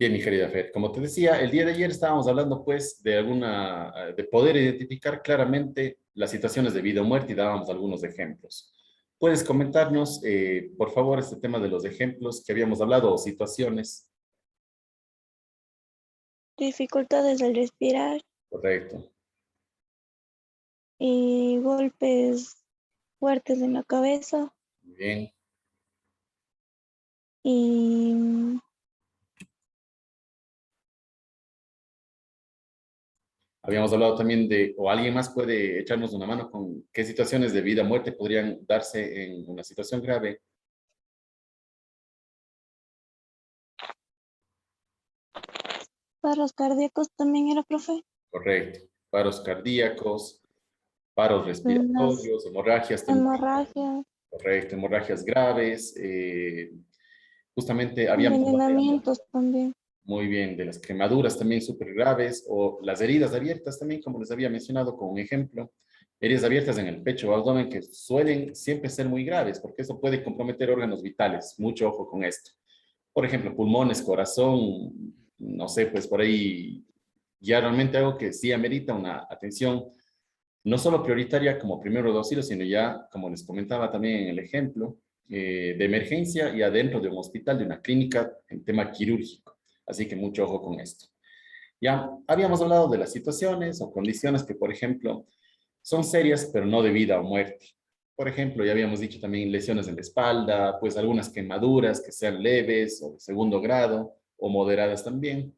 Bien, mi querida Fer, como te decía, el día de ayer estábamos hablando pues de de poder identificar claramente las situaciones de vida o muerte y dábamos algunos ejemplos. ¿Puedes comentarnos, por favor, este tema de los ejemplos que habíamos hablado o situaciones? Dificultades al respirar Correcto. y golpes fuertes en la cabeza Muy bien. y Habíamos hablado también de, o alguien más puede echarnos una mano con qué situaciones de vida o muerte podrían darse en una situación grave. paros cardíacos también era, profe. Correcto. Paros cardíacos, paros Las respiratorios, hemorragias también. hemorragias, Correcto, hemorragias graves. Justamente habíamos hablado envenenamientos también. muy bien de las quemaduras también súper graves o las heridas abiertas también, como les había mencionado con un ejemplo. Heridas abiertas en el pecho o abdomen que suelen siempre ser muy graves porque eso puede comprometer órganos vitales. Mucho ojo con esto. Por ejemplo, pulmones, corazón, no sé, pues por ahí ya realmente algo que sí amerita una atención no solo prioritaria como primero de auxilio, sino ya, como les comentaba también en el ejemplo, de emergencia y adentro de un hospital, de una clínica en tema quirúrgico. Así que mucho ojo con esto. Ya habíamos hablado de las situaciones o condiciones que, por ejemplo, son serias, pero no de vida o muerte. Por ejemplo, ya habíamos dicho también lesiones en la espalda, pues algunas quemaduras que sean leves o de segundo grado o moderadas también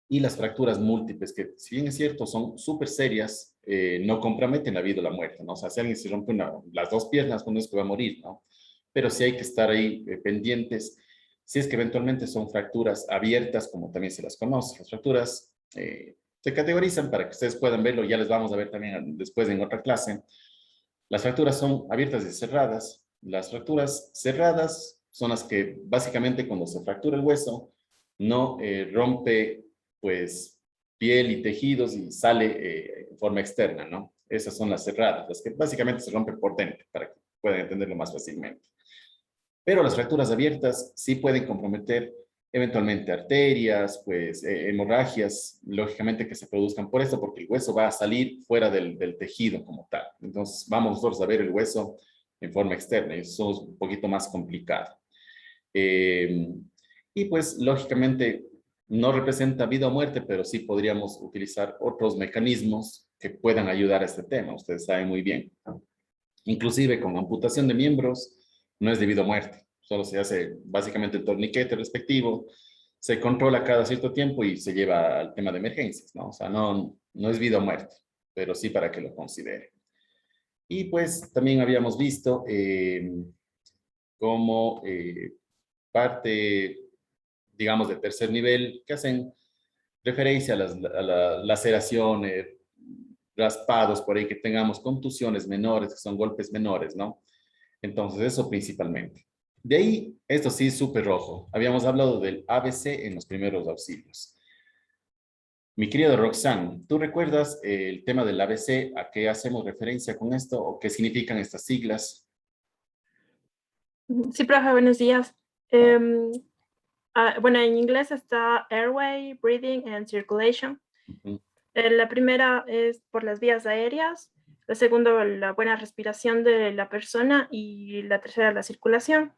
y las fracturas múltiples, que si bien es cierto, son súper serias, no comprometen la vida o la muerte, ¿no? O sea, si alguien se rompe las dos piernas, pues no es que va a morir, ¿no? Pero sí hay que estar ahí pendientes, si es que eventualmente son fracturas abiertas, como también se las conoce. Las fracturas se categorizan para que ustedes puedan verlo, ya les vamos a ver también después en otra clase. Las fracturas son abiertas y cerradas. Las fracturas cerradas son las que básicamente cuando se fractura el hueso, no rompe pues piel y tejidos y sale en forma externa, ¿no? Esas son las cerradas, las que básicamente se rompen por dentro, para que puedan entenderlo más fácilmente. Pero las fracturas abiertas sí pueden comprometer eventualmente arterias, pues hemorragias, lógicamente que se produzcan por esto, porque el hueso va a salir fuera del tejido como tal. Entonces vamos nosotros a ver el hueso en forma externa y eso es un poquito más complicado. Eh, y pues lógicamente no representa vida o muerte, pero sí podríamos utilizar otros mecanismos que puedan ayudar a este tema, ustedes saben muy bien. Inclusive con amputación de miembros no es debido a muerte, solo se hace básicamente el torniquete respectivo, se controla cada cierto tiempo y se lleva al tema de emergencias, ¿no? O sea, no es vida o muerte, pero sí para que lo considere. Y pues también habíamos visto cómo parte, digamos, de tercer nivel, que hacen referencia a las laceraciones, raspados por ahí, que tengamos contusiones menores, que son golpes menores, ¿no? Entonces, eso principalmente. De ahí, esto sí, súper rojo. Habíamos hablado del ABC en los primeros auxilios. Mi querido Roxanne, ¿tú recuerdas el tema del ABC? ¿A qué hacemos referencia con esto o qué significan estas siglas? Sí, profe, buenos días. Em, bueno, en inglés está airway, breathing and circulation. Ujú. La primera es por las vías aéreas, la segunda la buena respiración de la persona y la tercera la circulación.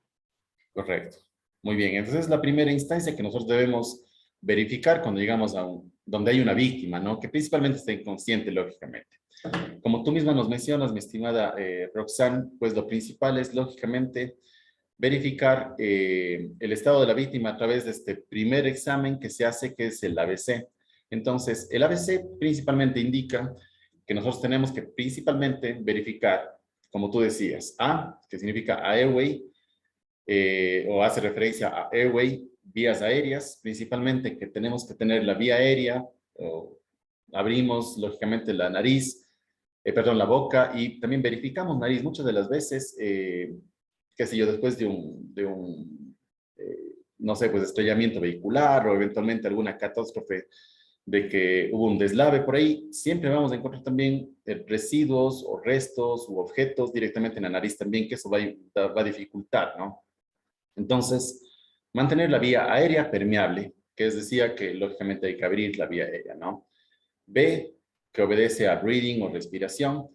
Correcto. Muy bien. Entonces, es la primera instancia que nosotros debemos verificar cuando llegamos donde hay una víctima, ¿no? Que principalmente esté inconsciente, lógicamente. Como tú misma nos mencionas, mi estimada Roxanne, pues lo principal es, lógicamente, verificar el estado de la víctima a través de este primer examen que se hace, que es el ABC. Entonces, el ABC principalmente indica que nosotros tenemos que principalmente verificar, como tú decías, A, que significa airway, o hace referencia a airway, vías aéreas, principalmente que tenemos que tener la vía aérea, o abrimos lógicamente la nariz, perdón, la boca y también verificamos nariz. Muchas de las veces, qué sé yo, después no sé, pues estrellamiento vehicular o eventualmente alguna catástrofe de que hubo un deslave por ahí, siempre vamos a encontrar también residuos o restos u objetos directamente en la nariz también, que eso va a dificultar, ¿no? Entonces, Mantener la vía aérea permeable, que es decir, que lógicamente hay que abrir la vía aérea, ¿no? B, que obedece a breathing o respiración,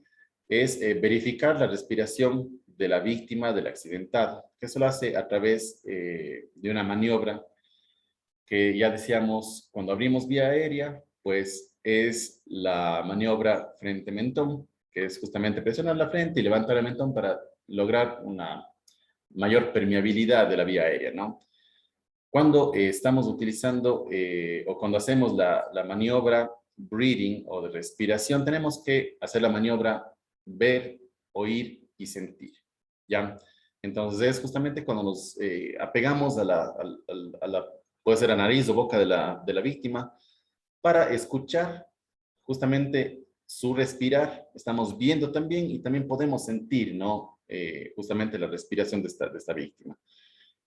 es verificar la respiración de la víctima del accidentado, que eso lo hace a través de una maniobra que ya decíamos, cuando abrimos vía aérea, pues es la maniobra frente-mentón, que es justamente presionar la frente y levantar el mentón para lograr una mayor permeabilidad de la vía aérea, ¿no? Cuando estamos utilizando o cuando hacemos la maniobra breathing o de respiración, tenemos que hacer la maniobra ver, oír y sentir, ¿ya? Entonces es justamente cuando nos apegamos a la, puede ser a nariz o boca de la víctima, para escuchar justamente su respirar. Estamos viendo también y también podemos sentir, ¿no? Justamente la respiración de esta víctima.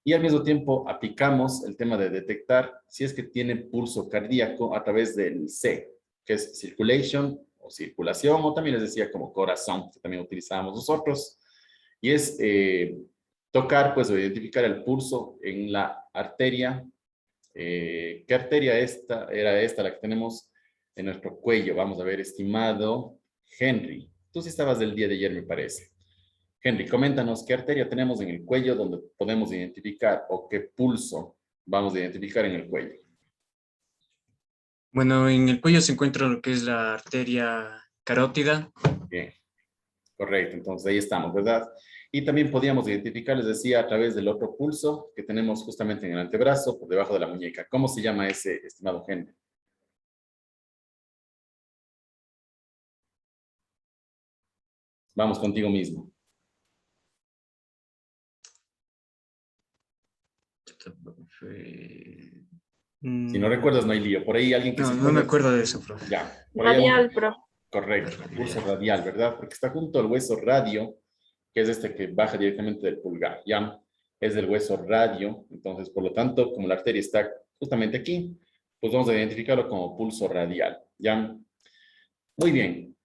Y al mismo tiempo aplicamos el tema de detectar si es que tiene pulso cardíaco a través del C, que es circulation o circulación, o también les decía como corazón, que también utilizábamos nosotros. Y es tocar, pues, o identificar el pulso en la arteria. ¿Qué arteria era esta la que tenemos en nuestro cuello? Vamos a ver, estimado Henry. Tú sí estabas del día de ayer, me parece. Henry, coméntanos qué arteria tenemos en el cuello donde podemos identificar o qué pulso vamos a identificar en el cuello. Bueno, en el cuello se encuentra lo que es la arteria carótida. Bien, correcto. Entonces ahí estamos, ¿verdad? Y también podíamos identificar, les decía, a través del otro pulso que tenemos justamente en el antebrazo, por debajo de la muñeca. ¿Cómo se llama ese, estimado Henry? Vamos contigo mismo. Si no recuerdas, no hay lío. Por ahí alguien que No, se no me acuerde. acuerdo de eso, profe. Ya. Por ahí Radial, profe. correcto. Pulso radial, ¿verdad? Porque está junto al hueso radio, que es este que baja directamente del pulgar. Ya. Es del hueso radio. Entonces, por lo tanto, como la arteria está justamente aquí, pues vamos a identificarlo como pulso radial. Ya. Muy bien.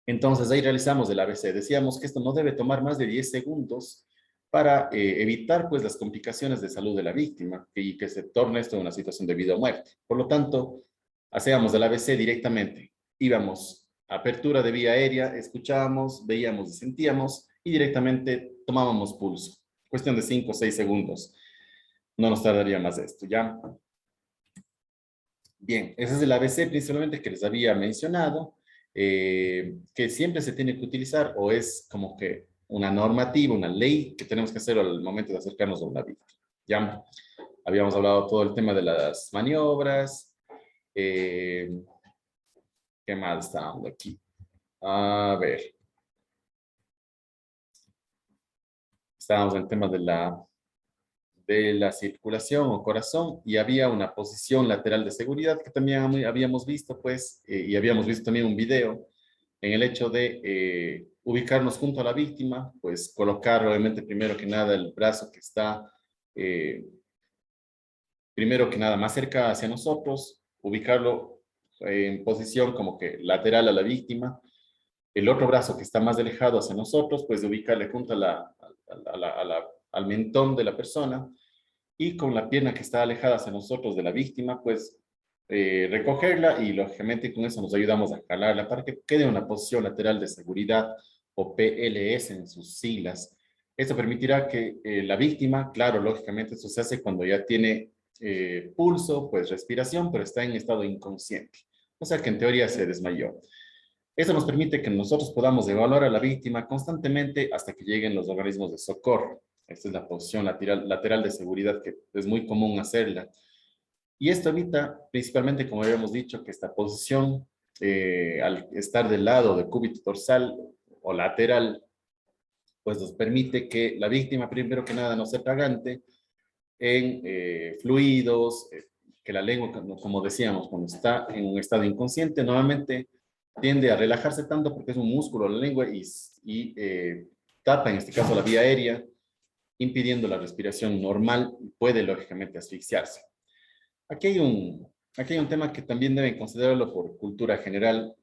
Entonces, ahí realizamos el ABC. Decíamos que esto no debe tomar más de 10 segundos para evitar pues las complicaciones de salud de la víctima y que se torne esto una situación de vida o muerte. Por lo tanto, hacíamos el ABC directamente. Íbamos a apertura de vía aérea, escuchábamos, veíamos y sentíamos y directamente tomábamos pulso. Cuestión de 5 o 6 segundos. No nos tardaría más esto, ¿ya? Bien, ese es el ABC principalmente que les había mencionado, que siempre se tiene que utilizar o es como que una normativa, una ley que tenemos que hacer al momento de acercarnos a una víctima. Ya habíamos hablado todo el tema de las maniobras. ¿Qué más estábamos aquí? A ver. Estábamos en el tema de la circulación o corazón y había una posición lateral de seguridad que también habíamos visto, pues, y habíamos visto también un video en el hecho de ubicarnos junto a la víctima, pues colocar obviamente primero que nada el brazo que está primero que nada más cerca hacia nosotros, ubicarlo en posición como que lateral a la víctima, el otro brazo que está más alejado hacia nosotros, pues de ubicarle junto al mentón de la persona y con la pierna que está alejada hacia nosotros de la víctima, pues recogerla y lógicamente con eso nos ayudamos a jalarla para que quede en una posición lateral de seguridad o PLS en sus siglas. Esto permitirá que la víctima, claro, lógicamente eso se hace cuando ya tiene pulso, pues respiración, pero está en estado inconsciente. O sea que en teoría se desmayó. Eso nos permite que nosotros podamos evaluar a la víctima constantemente hasta que lleguen los organismos de socorro. Esta es la posición lateral de seguridad que es muy común hacerla. Y esto evita, principalmente, como habíamos dicho, que esta posición, al estar del lado del cúbito dorsal o lateral, pues nos permite que la víctima, primero que nada, no se atragante en fluidos, que la lengua, como decíamos, cuando está en un estado inconsciente, normalmente tiende a relajarse tanto porque es un músculo la lengua y tapa, en este caso, la vía aérea, impidiendo la respiración normal y puede, lógicamente, asfixiarse. Aquí hay un tema que también deben considerarlo por cultura general.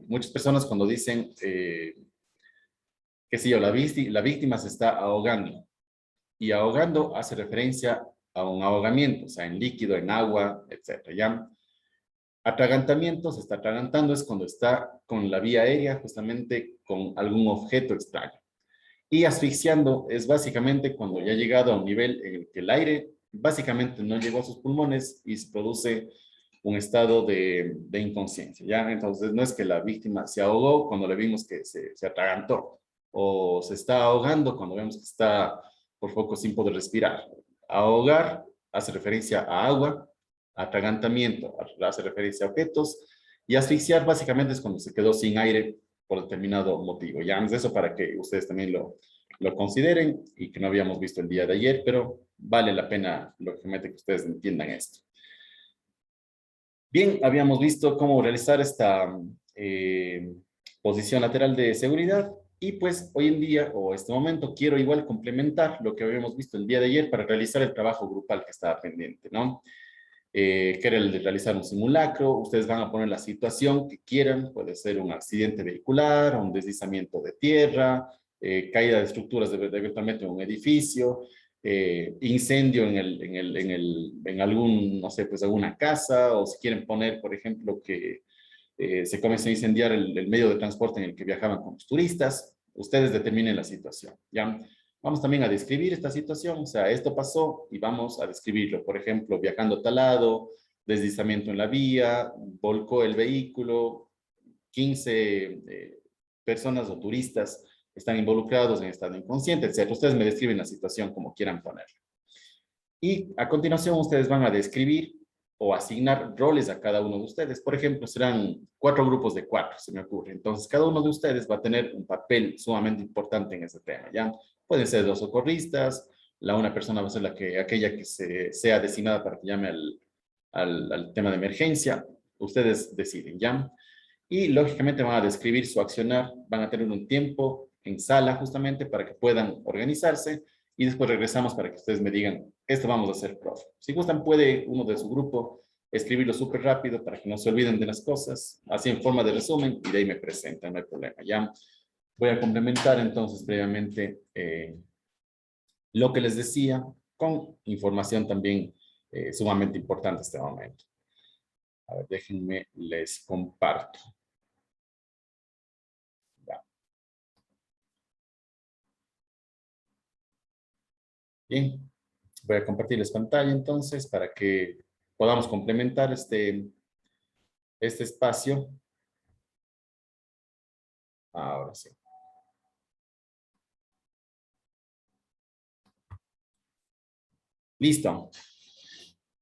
Muchas personas cuando dicen, qué sé yo, la víctima se está ahogando, y ahogando hace referencia a un ahogamiento, o sea, en líquido, en agua, etcétera, ¿ya? Atragantamiento, se está atragantando, es cuando está con la vía aérea, justamente con algún objeto extraño. Y asfixiando es básicamente cuando ya ha llegado a un nivel en el que el aire básicamente no llegó a sus pulmones y se produce un estado de inconsciencia, ¿ya? Entonces no es que la víctima se ahogó cuando le vimos que se atragantó, o se está ahogando cuando vemos que está por poco sin poder respirar. Ahogar hace referencia a agua, atragantamiento hace referencia a objetos, y asfixiar básicamente es cuando se quedó sin aire por determinado motivo. Ya es eso para que ustedes también lo consideren y que no habíamos visto el día de ayer, pero vale la pena, lógicamente, que ustedes entiendan esto. Bien, habíamos visto cómo realizar esta posición lateral de seguridad y pues hoy en día o este momento quiero igual complementar lo que habíamos visto el día de ayer para realizar el trabajo grupal que estaba pendiente, ¿no? Que era el de realizar un simulacro. Ustedes van a poner la situación que quieran, puede ser un accidente vehicular, un deslizamiento de tierra, caída de estructuras eventualmente en un edificio, incendio en algún, no sé, pues alguna casa, o si quieren poner, por ejemplo, que se comienza a incendiar el medio de transporte en el que viajaban con los turistas, ustedes determinen la situación, ¿ya? Vamos también a describir esta situación, o sea, esto pasó y vamos a describirlo. Por ejemplo, viajando talado, deslizamiento en la vía, volcó el vehículo, 15 personas o turistas están involucrados en estado inconsciente, etc. Ustedes me describen la situación como quieran ponerla. Y a continuación ustedes van a describir o asignar roles a cada uno de ustedes. Por ejemplo, serán 4 grupos de 4, se me ocurre. Entonces, cada uno de ustedes va a tener un papel sumamente importante en ese tema, ¿ya? Pueden ser 2 socorristas, una persona va a ser aquella que sea designada para que llame al tema de emergencia. Ustedes deciden, ¿ya? Y lógicamente van a describir su accionar, van a tener un tiempo en sala justamente para que puedan organizarse y después regresamos para que ustedes me digan, esto vamos a hacer, profe. Si gustan, puede uno de su grupo escribirlo súper rápido para que no se olviden de las cosas, así en forma de resumen, y de ahí me presentan, no hay problema. Ya voy a complementar entonces previamente lo que les decía con información también sumamente importante en este momento. A ver, déjenme, les comparto. Ya. Bien. Voy a compartirles pantalla entonces para que podamos complementar este espacio. Ahora sí. Listo.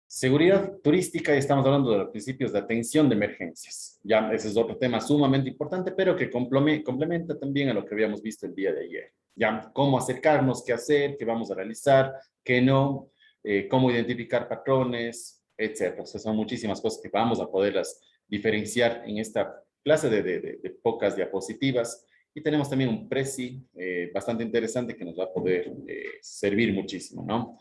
Seguridad turística, y estamos hablando de los principios de atención de emergencias. Ya, ese es otro tema sumamente importante, pero que complementa también a lo que habíamos visto el día de ayer. Ya, cómo acercarnos, qué hacer, qué vamos a realizar, qué no, cómo identificar patrones, etcétera. O sea, son muchísimas cosas que vamos a poderlas diferenciar en esta clase de pocas diapositivas. Y tenemos también un presi bastante interesante que nos va a poder servir muchísimo, ¿no?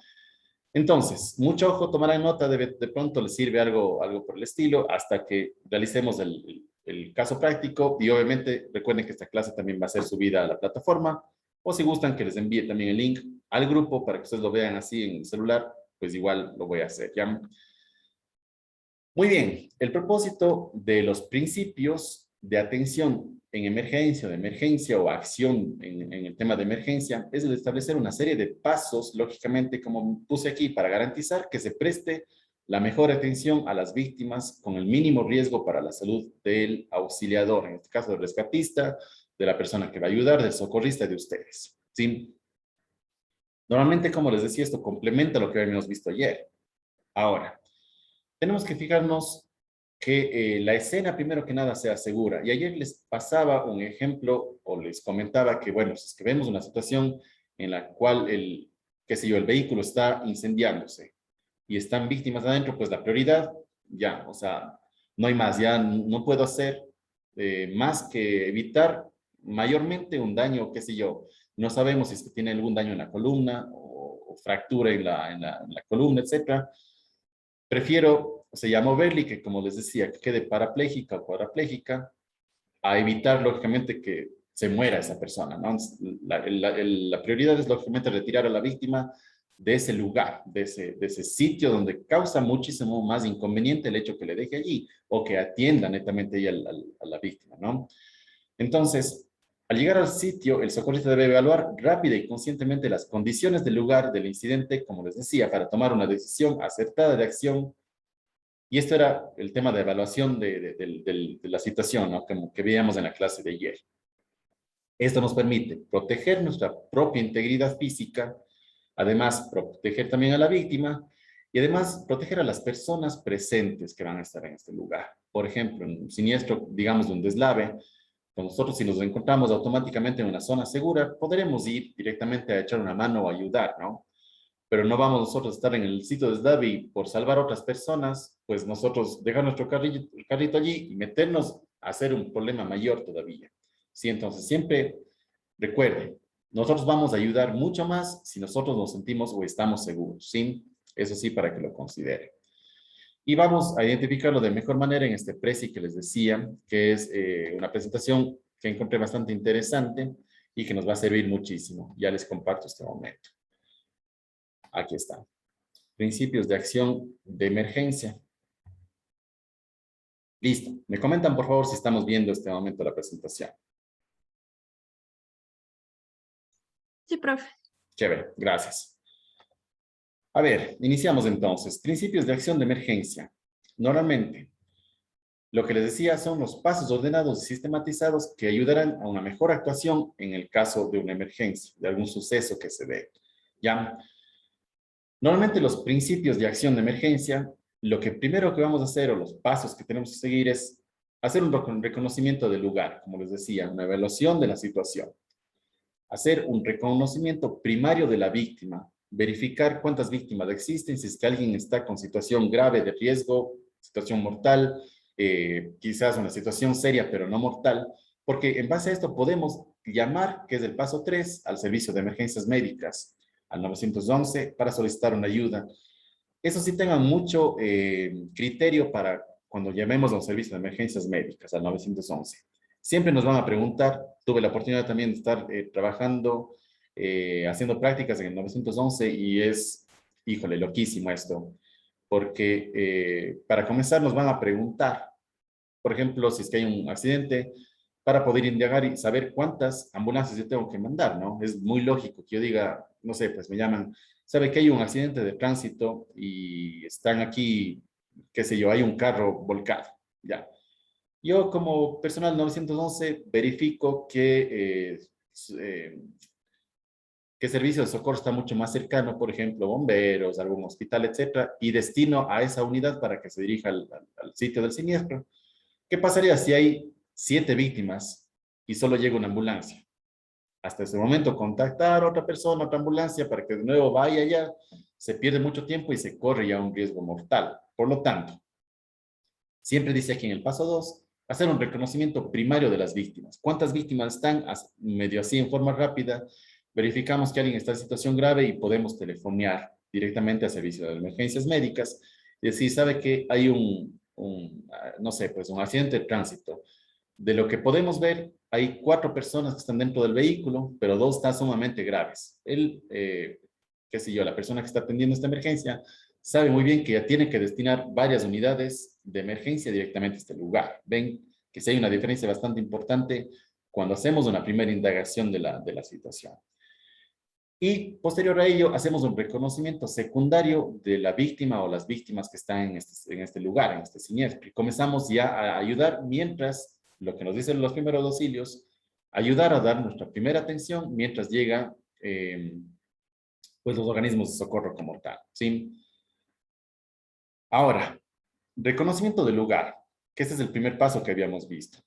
Entonces, mucho ojo, tomarán nota, de pronto les sirve algo por el estilo, hasta que realicemos el caso práctico, y obviamente recuerden que esta clase también va a ser subida a la plataforma, o si gustan que les envíe también el link al grupo para que ustedes lo vean así en el celular, pues igual lo voy a hacer, ¿ya? Muy bien, el propósito de los principios de atención en emergencia, de emergencia o acción en el tema de emergencia es el establecer una serie de pasos, lógicamente, como puse aquí, para garantizar que se preste la mejor atención a las víctimas con el mínimo riesgo para la salud del auxiliador, en este caso del rescatista, de la persona que va a ayudar, del socorrista, de ustedes, ¿sí? Normalmente, como les decía, esto complementa lo que habíamos visto ayer. Ahora, tenemos que fijarnos que la escena, primero que nada, sea segura. Y ayer les pasaba un ejemplo, o les comentaba que, bueno, si es que vemos una situación en la cual qué sé yo, el vehículo está incendiándose y están víctimas adentro, pues la prioridad, ya, o sea, no hay más, ya no puedo hacer más que evitar mayormente un daño, qué sé yo. No sabemos si es que tiene algún daño en la columna o fractura en la columna, etcétera. Prefiero, o sea, ya moverle que, como les decía, que quede parapléjica o cuadrapléjica, a evitar, lógicamente, que se muera esa persona, ¿no? La prioridad es lógicamente retirar a la víctima de ese lugar, de ese sitio donde causa muchísimo más inconveniente el hecho que le deje allí o que atienda netamente ahí a la víctima, ¿no? Entonces, al llegar al sitio, el socorrista debe evaluar rápida y conscientemente las condiciones del lugar del incidente, como les decía, para tomar una decisión acertada de acción. Y esto era el tema de evaluación de la situación, ¿no? Como que veíamos en la clase de ayer. Esto nos permite proteger nuestra propia integridad física, además proteger también a la víctima y además proteger a las personas presentes que van a estar en este lugar. Por ejemplo, en un siniestro, digamos, de un deslave, nosotros si nos encontramos automáticamente en una zona segura, podremos ir directamente a echar una mano o ayudar, ¿no? Pero no vamos nosotros a estar en el sitio de deslave y por salvar a otras personas, pues nosotros dejar nuestro carrito allí y meternos a hacer un problema mayor todavía. Sí, entonces siempre recuerden, nosotros vamos a ayudar mucho más si nosotros nos sentimos o estamos seguros, ¿sí? Eso sí, para que lo consideren. Y vamos a identificarlo de mejor manera en este Prezi que les decía, que es una presentación que encontré bastante interesante y que nos va a servir muchísimo. Ya les comparto este momento. Aquí está. Principios de acción de emergencia. Listo. Me comentan, por favor, si estamos viendo este momento la presentación. Sí, profe. Chévere, gracias. A ver, iniciamos entonces. Principios de acción de emergencia. Normalmente, lo que les decía son los pasos ordenados y sistematizados que ayudarán a una mejor actuación en el caso de una emergencia, de algún suceso que se dé. ¿Ya? Normalmente los principios de acción de emergencia, lo que primero que vamos a hacer o los pasos que tenemos que seguir es hacer un reconocimiento del lugar, como les decía, una evaluación de la situación. Hacer un reconocimiento primario de la víctima, verificar cuántas víctimas existen, si es que alguien está con situación grave de riesgo, situación mortal, quizás una situación seria pero no mortal, porque en base a esto podemos llamar, que es el paso 3, al servicio de emergencias médicas, al 911, para solicitar una ayuda. Eso sí, tengan mucho criterio para cuando llamemos a un servicio de emergencias médicas, al 911. Siempre nos van a preguntar, tuve la oportunidad también de estar trabajando, haciendo prácticas en el 911 y es, híjole, loquísimo esto, porque para comenzar nos van a preguntar, por ejemplo, si es que hay un accidente, para poder indagar y saber cuántas ambulancias yo tengo que mandar, ¿no? Es muy lógico que yo diga, no sé, pues me llaman, sabe que hay un accidente de tránsito y están aquí, qué sé yo, hay un carro volcado, ya. Yo como personal 911 verifico qué servicio de socorro está mucho más cercano, por ejemplo, bomberos, algún hospital, etcétera, y destino a esa unidad para que se dirija al sitio del siniestro. ¿Qué pasaría si hay 7 víctimas y solo llega una ambulancia? Hasta ese momento contactar a otra persona, otra ambulancia, para que de nuevo vaya allá, se pierde mucho tiempo y se corre ya un riesgo mortal. Por lo tanto, siempre dice aquí en el paso 2, hacer un reconocimiento primario de las víctimas. ¿Cuántas víctimas están? Medio así en forma rápida. Verificamos que alguien está en situación grave y podemos telefonear directamente al servicio de emergencias médicas y decir, ¿sabe que hay no sé, pues un accidente de tránsito? De lo que podemos ver, hay 4 personas que están dentro del vehículo, pero 2 están sumamente graves. Qué sé yo, la persona que está atendiendo esta emergencia sabe muy bien que ya tiene que destinar varias unidades de emergencia directamente a este lugar. Ven que sí hay una diferencia bastante importante cuando hacemos una primera indagación de la situación. Y posterior a ello, hacemos un reconocimiento secundario de la víctima o las víctimas que están en este lugar, en este siniestro. Y comenzamos ya a ayudar mientras, lo que nos dicen los primeros auxilios, ayudar a dar nuestra primera atención mientras llega pues los organismos de socorro como tal, ¿sí? Ahora, reconocimiento del lugar, que este es el primer paso que habíamos visto.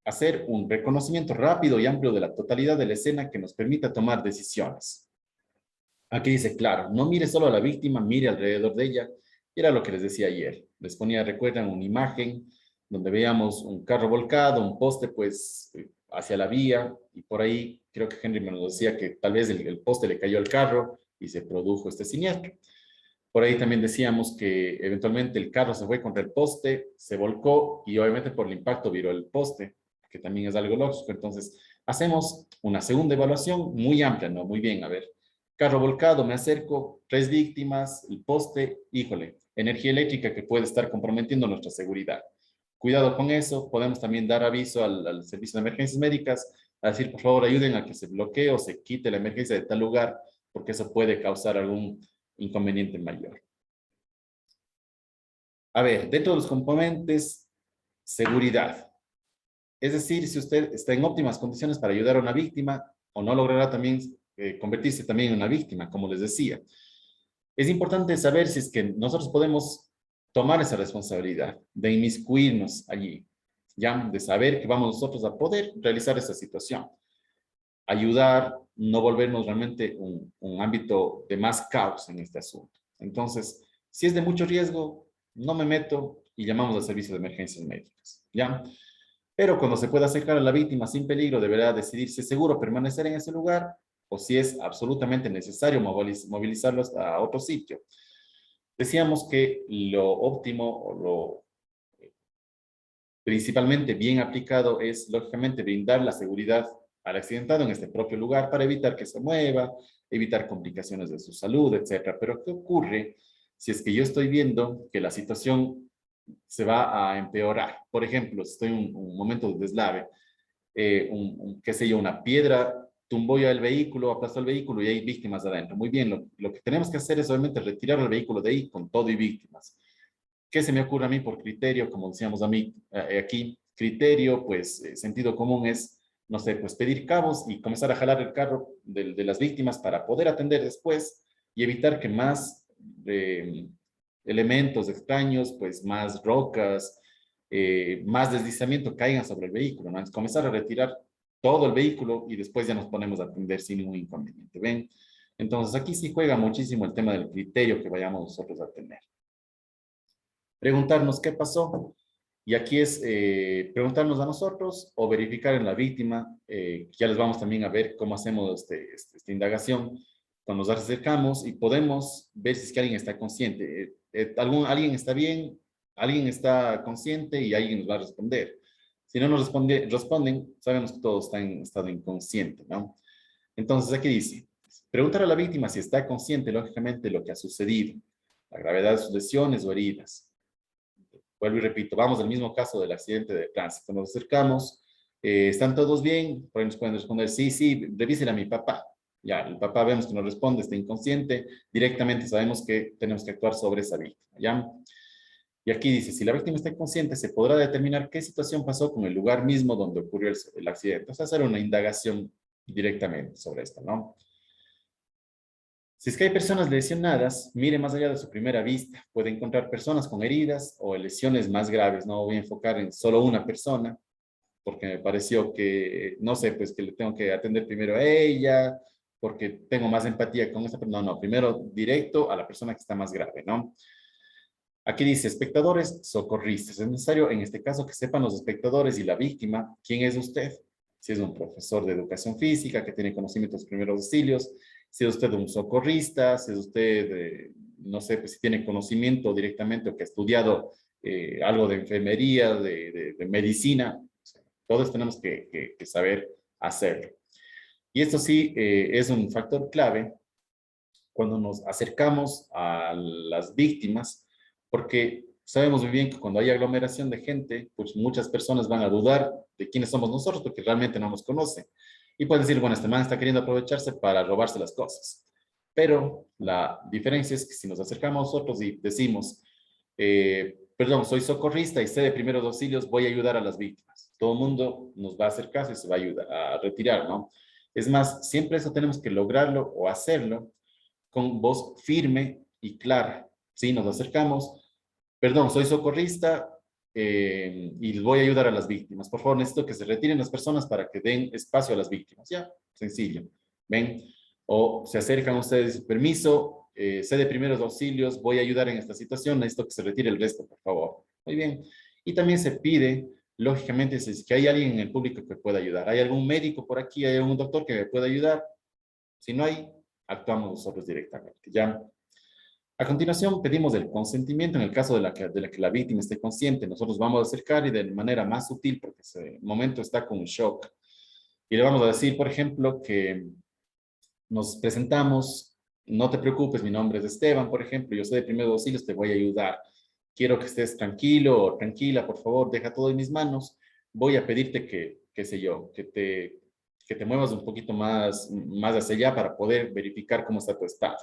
Hacer un reconocimiento rápido y amplio de la totalidad de la escena que nos permita tomar decisiones. Aquí dice, claro, no mire solo a la víctima, mire alrededor de ella. Y era lo que les decía ayer. Les ponía, recuerdan, una imagen donde veíamos un carro volcado, un poste pues hacia la vía, y por ahí creo que Henry me lo decía que tal vez el poste le cayó al carro y se produjo este siniestro. Por ahí también decíamos que eventualmente el carro se fue contra el poste, se volcó y obviamente por el impacto viró el poste, que también es algo lógico. Entonces, hacemos una segunda evaluación muy amplia, ¿no? Muy bien, a ver. Carro volcado, me acerco, 3 víctimas, el poste, híjole, energía eléctrica que puede estar comprometiendo nuestra seguridad. Cuidado con eso, podemos también dar aviso al servicio de emergencias médicas, a decir, por favor, ayuden a que se bloquee o se quite la emergencia de tal lugar, porque eso puede causar algún inconveniente mayor. A ver, dentro de los componentes, seguridad. Es decir, si usted está en óptimas condiciones para ayudar a una víctima o no logrará también convertirse también en una víctima, como les decía. Es importante saber si es que nosotros podemos tomar esa responsabilidad de inmiscuirnos allí, ya, de saber que vamos nosotros a poder realizar esa situación. Ayudar, no volvernos realmente un ámbito de más caos en este asunto. Entonces, si es de mucho riesgo, no me meto y llamamos al servicio de emergencias médicas, ¿ya? Pero cuando se pueda acercar a la víctima sin peligro, deberá decidir si es seguro permanecer en ese lugar o si es absolutamente necesario movilizarlo hasta otro sitio. Decíamos que lo óptimo o lo principalmente bien aplicado es, lógicamente, brindar la seguridad al accidentado en este propio lugar para evitar que se mueva, evitar complicaciones de su salud, etc. Pero, ¿qué ocurre si es que yo estoy viendo que la situación se va a empeorar? Por ejemplo, si estoy en un momento de deslave, qué sé yo, una piedra tumbó ya el vehículo, aplastó el vehículo y hay víctimas adentro. Muy bien, lo que tenemos que hacer es obviamente retirar el vehículo de ahí con todo y víctimas. ¿Qué se me ocurre a mí por criterio? Como decíamos a mí aquí, criterio, pues sentido común es, no sé, pues pedir cabos y comenzar a jalar el carro de las víctimas para poder atender después y evitar que más elementos extraños, pues más rocas, más deslizamiento caigan sobre el vehículo, ¿no? Es comenzar a retirar todo el vehículo y después ya nos ponemos a atender sin ningún inconveniente, ¿ven? Entonces aquí sí juega muchísimo el tema del criterio que vayamos nosotros a tener. Preguntarnos qué pasó, y aquí es preguntarnos a nosotros o verificar en la víctima, ya les vamos también a ver cómo hacemos esta indagación, cuando nos acercamos y podemos ver si es que alguien está consciente. Alguien está bien, alguien está consciente y alguien nos va a responder. Si no nos responden, sabemos que todos están en estado inconsciente, ¿no? Entonces aquí dice, preguntar a la víctima si está consciente, lógicamente, de lo que ha sucedido, la gravedad de sus lesiones o heridas. Vuelvo y repito, vamos al mismo caso del accidente de tránsito. Nos acercamos, ¿están todos bien? Por ahí nos pueden responder, sí, sí, revísele a mi papá. Ya, el papá vemos que no responde, está inconsciente, directamente sabemos que tenemos que actuar sobre esa víctima, ¿ya? Y aquí dice, si la víctima está inconsciente, se podrá determinar qué situación pasó con el lugar mismo donde ocurrió el accidente. O sea, hacer una indagación directamente sobre esto, ¿no? Si es que hay personas lesionadas, mire más allá de su primera vista. Puede encontrar personas con heridas o lesiones más graves. No voy a enfocar en solo una persona, porque me pareció que, no sé, pues que le tengo que atender primero a ella, porque tengo más empatía con esta persona. No, no, primero directo a la persona que está más grave, ¿no? Aquí dice, espectadores, socorristas. Es necesario, en este caso, que sepan los espectadores y la víctima quién es usted. Si es un profesor de educación física que tiene conocimientos de primeros auxilios, si es usted un socorrista, si es usted, no sé, pues si tiene conocimiento directamente o que ha estudiado algo de enfermería, de medicina. Todos tenemos que saber hacerlo. Y esto sí es un factor clave cuando nos acercamos a las víctimas, porque sabemos muy bien que cuando hay aglomeración de gente, pues muchas personas van a dudar de quiénes somos nosotros, porque realmente no nos conocen. Y pueden decir, bueno, este man está queriendo aprovecharse para robarse las cosas. Pero la diferencia es que si nos acercamos a nosotros y decimos, perdón, soy socorrista y sé de primeros auxilios, voy a ayudar a las víctimas. Todo el mundo nos va a hacer caso y se va a ayudar a retirar, ¿no? Es más, siempre eso tenemos que lograrlo o hacerlo con voz firme y clara. ¿Sí? Nos acercamos. Perdón, soy socorrista y voy a ayudar a las víctimas. Por favor, necesito que se retiren las personas para que den espacio a las víctimas. Ya, sencillo. ¿Ven? O se acercan ustedes, permiso, sé de primeros auxilios, voy a ayudar en esta situación, necesito que se retire el resto, por favor. Muy bien. Y también se pide, lógicamente, si es que hay alguien en el público que pueda ayudar. ¿Hay algún médico por aquí? ¿Hay algún doctor que me pueda ayudar? Si no hay, actuamos nosotros directamente, ¿ya? A continuación, pedimos el consentimiento en el caso de la que la víctima esté consciente. Nosotros vamos a acercar y de manera más sutil, porque ese momento está con un shock. Y le vamos a decir, por ejemplo, que nos presentamos, no te preocupes, mi nombre es Esteban, por ejemplo, yo soy de primeros auxilios, te voy a ayudar. Quiero que estés tranquilo o tranquila, por favor, deja todo en mis manos. Voy a pedirte que, qué sé yo, que te muevas un poquito más hacia allá para poder verificar cómo está tu estado.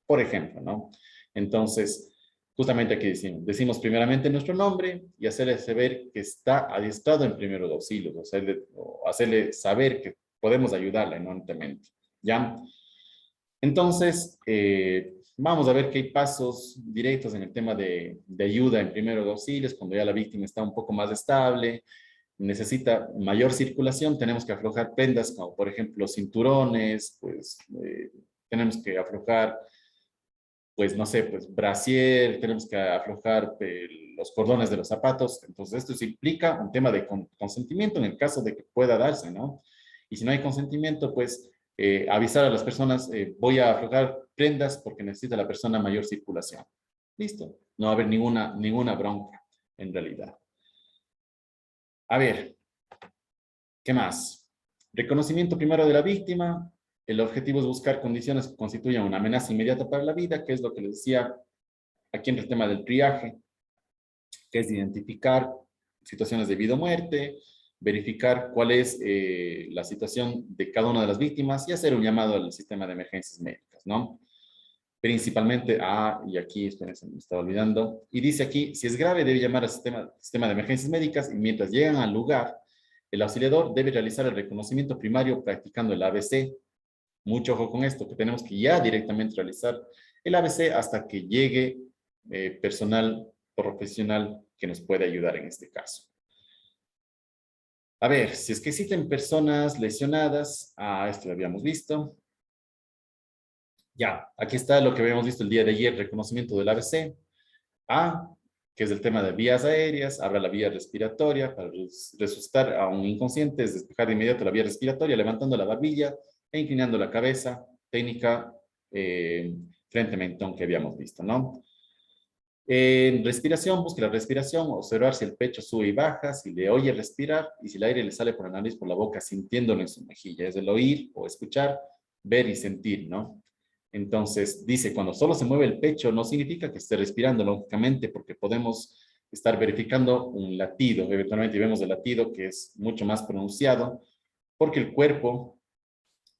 Por ejemplo, ¿no? Entonces, justamente aquí decimos primeramente nuestro nombre y hacerle saber que está adiestrado en primeros auxilios, o hacerle saber que podemos ayudarla enormemente, ¿ya? Entonces, vamos a ver que hay pasos directos en el tema de ayuda en primeros auxilios, cuando ya la víctima está un poco más estable, necesita mayor circulación, tenemos que aflojar prendas como por ejemplo cinturones, pues tenemos que aflojar, pues no sé, pues brasier, tenemos que aflojar los cordones de los zapatos. Entonces esto implica un tema de consentimiento en el caso de que pueda darse, ¿no? Y si no hay consentimiento, pues avisar a las personas, voy a aflojar prendas porque necesita la persona mayor circulación. Listo, no va a haber ninguna bronca en realidad. A ver, ¿qué más? Reconocimiento primero de la víctima. El objetivo es buscar condiciones que constituyan una amenaza inmediata para la vida, que es lo que les decía aquí en el tema del triaje, que es identificar situaciones de vida o muerte, verificar cuál es la situación de cada una de las víctimas y hacer un llamado al sistema de emergencias médicas, ¿no? Principalmente, y aquí, espérense, me estaba olvidando, y dice aquí, si es grave debe llamar al sistema de emergencias médicas y mientras llegan al lugar, el auxiliador debe realizar el reconocimiento primario practicando el ABC. Mucho ojo con esto, que tenemos que ya directamente realizar el ABC hasta que llegue personal profesional que nos puede ayudar en este caso. A ver, si es que existen personas lesionadas, esto lo habíamos visto. Ya, aquí está lo que habíamos visto el día de ayer, reconocimiento del ABC. Que es el tema de vías aéreas, abra la vía respiratoria para resucitar a un inconsciente, es despejar de inmediato la vía respiratoria, levantando la barbilla e inclinando la cabeza, técnica frente mentón que habíamos visto, ¿no? En respiración, busque la respiración, observar si el pecho sube y baja, si le oye respirar y si el aire le sale por la nariz, por la boca, sintiéndolo en su mejilla. Es el oír o escuchar, ver y sentir, ¿no? Entonces, dice, cuando solo se mueve el pecho, no significa que esté respirando, lógicamente, porque podemos estar verificando un latido. Eventualmente vemos el latido que es mucho más pronunciado, porque el cuerpo,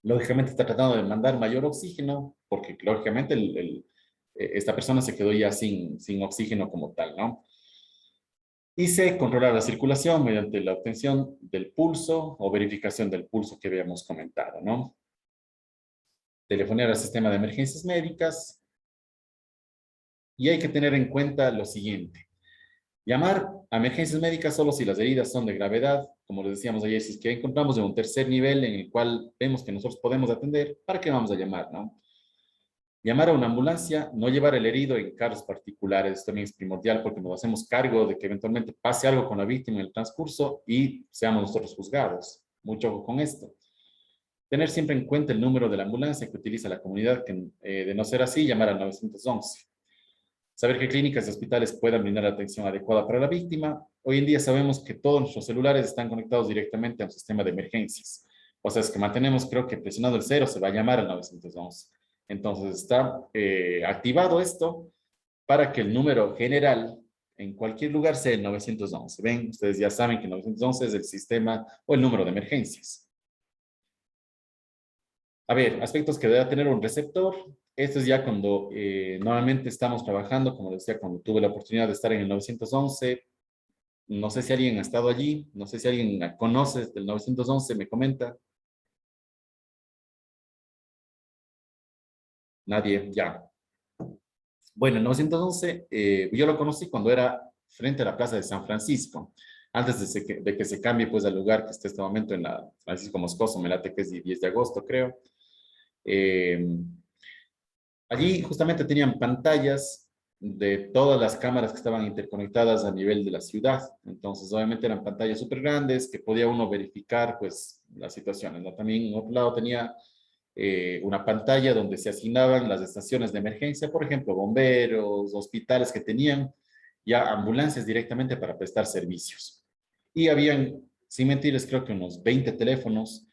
lógicamente, está tratando de mandar mayor oxígeno, porque lógicamente esta persona se quedó ya sin oxígeno como tal, ¿no? Dice controlar la circulación mediante la obtención del pulso o verificación del pulso que habíamos comentado, ¿no? Telefonear al sistema de emergencias médicas. Y hay que tener en cuenta lo siguiente. Llamar a emergencias médicas solo si las heridas son de gravedad, como les decíamos ayer, si es que encontramos en un tercer nivel en el cual vemos que nosotros podemos atender, ¿para qué vamos a llamar, no? Llamar a una ambulancia, no llevar el herido en carros particulares, esto también es primordial porque nos hacemos cargo de que eventualmente pase algo con la víctima en el transcurso y seamos nosotros juzgados. Mucho ojo con esto. Tener siempre en cuenta el número de la ambulancia que utiliza la comunidad, que de no ser así, llamar al 911. Saber qué clínicas y hospitales puedan brindar atención adecuada para la víctima. Hoy en día sabemos que todos nuestros celulares están conectados directamente a un sistema de emergencias. O sea, es que mantenemos, creo que presionado el 0 se va a llamar al 911. Entonces está activado esto para que el número general en cualquier lugar sea el 911. Ven, ustedes ya saben que el 911 es el sistema o el número de emergencias. A ver, aspectos que debe tener un receptor. Esto es ya cuando normalmente estamos trabajando, como decía, cuando tuve la oportunidad de estar en el 911. No sé si alguien ha estado allí, no sé si alguien conoce del 911, me comenta. Nadie, ya. Bueno, el 911 yo lo conocí cuando era frente a la Plaza de San Francisco, antes de que se cambie pues al lugar que está en este momento en la Francisco Moscoso, me late que es 10 de agosto, creo. Allí justamente tenían pantallas de todas las cámaras que estaban interconectadas a nivel de la ciudad. Entonces, obviamente eran pantallas súper grandes que podía uno verificar pues las situaciones, ¿no? También en otro lado tenía una pantalla donde se asignaban las estaciones de emergencia, por ejemplo, bomberos, hospitales que tenían ya ambulancias directamente para prestar servicios. Y habían, sin mentirles, creo que unos 20 teléfonos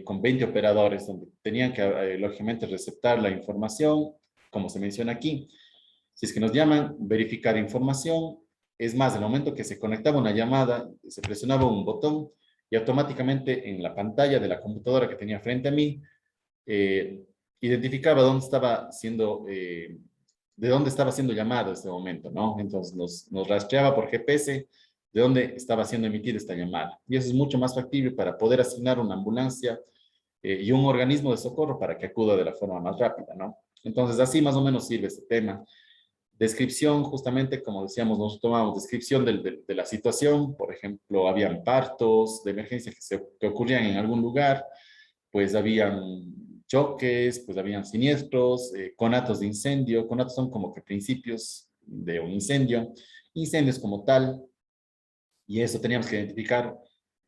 con 20 operadores donde tenían que, lógicamente, receptar la información, como se menciona aquí. Si es que nos llaman, verificar información. Es más, en el momento que se conectaba una llamada, se presionaba un botón y automáticamente en la pantalla de la computadora que tenía frente a mí, identificaba dónde estaba siendo, de dónde estaba siendo llamado en este momento, ¿no? Entonces nos rastreaba por GPS de dónde estaba siendo emitida esta llamada. Y eso es mucho más factible para poder asignar una ambulancia y un organismo de socorro para que acuda de la forma más rápida, ¿no? Entonces, así más o menos sirve este tema. Descripción, justamente, como decíamos, nosotros tomamos descripción de la situación. Por ejemplo, habían partos de emergencia que ocurrían en algún lugar, pues habían choques, pues habían siniestros, conatos de incendio. Conatos son como que principios de un incendio, incendios como tal, y eso teníamos que identificar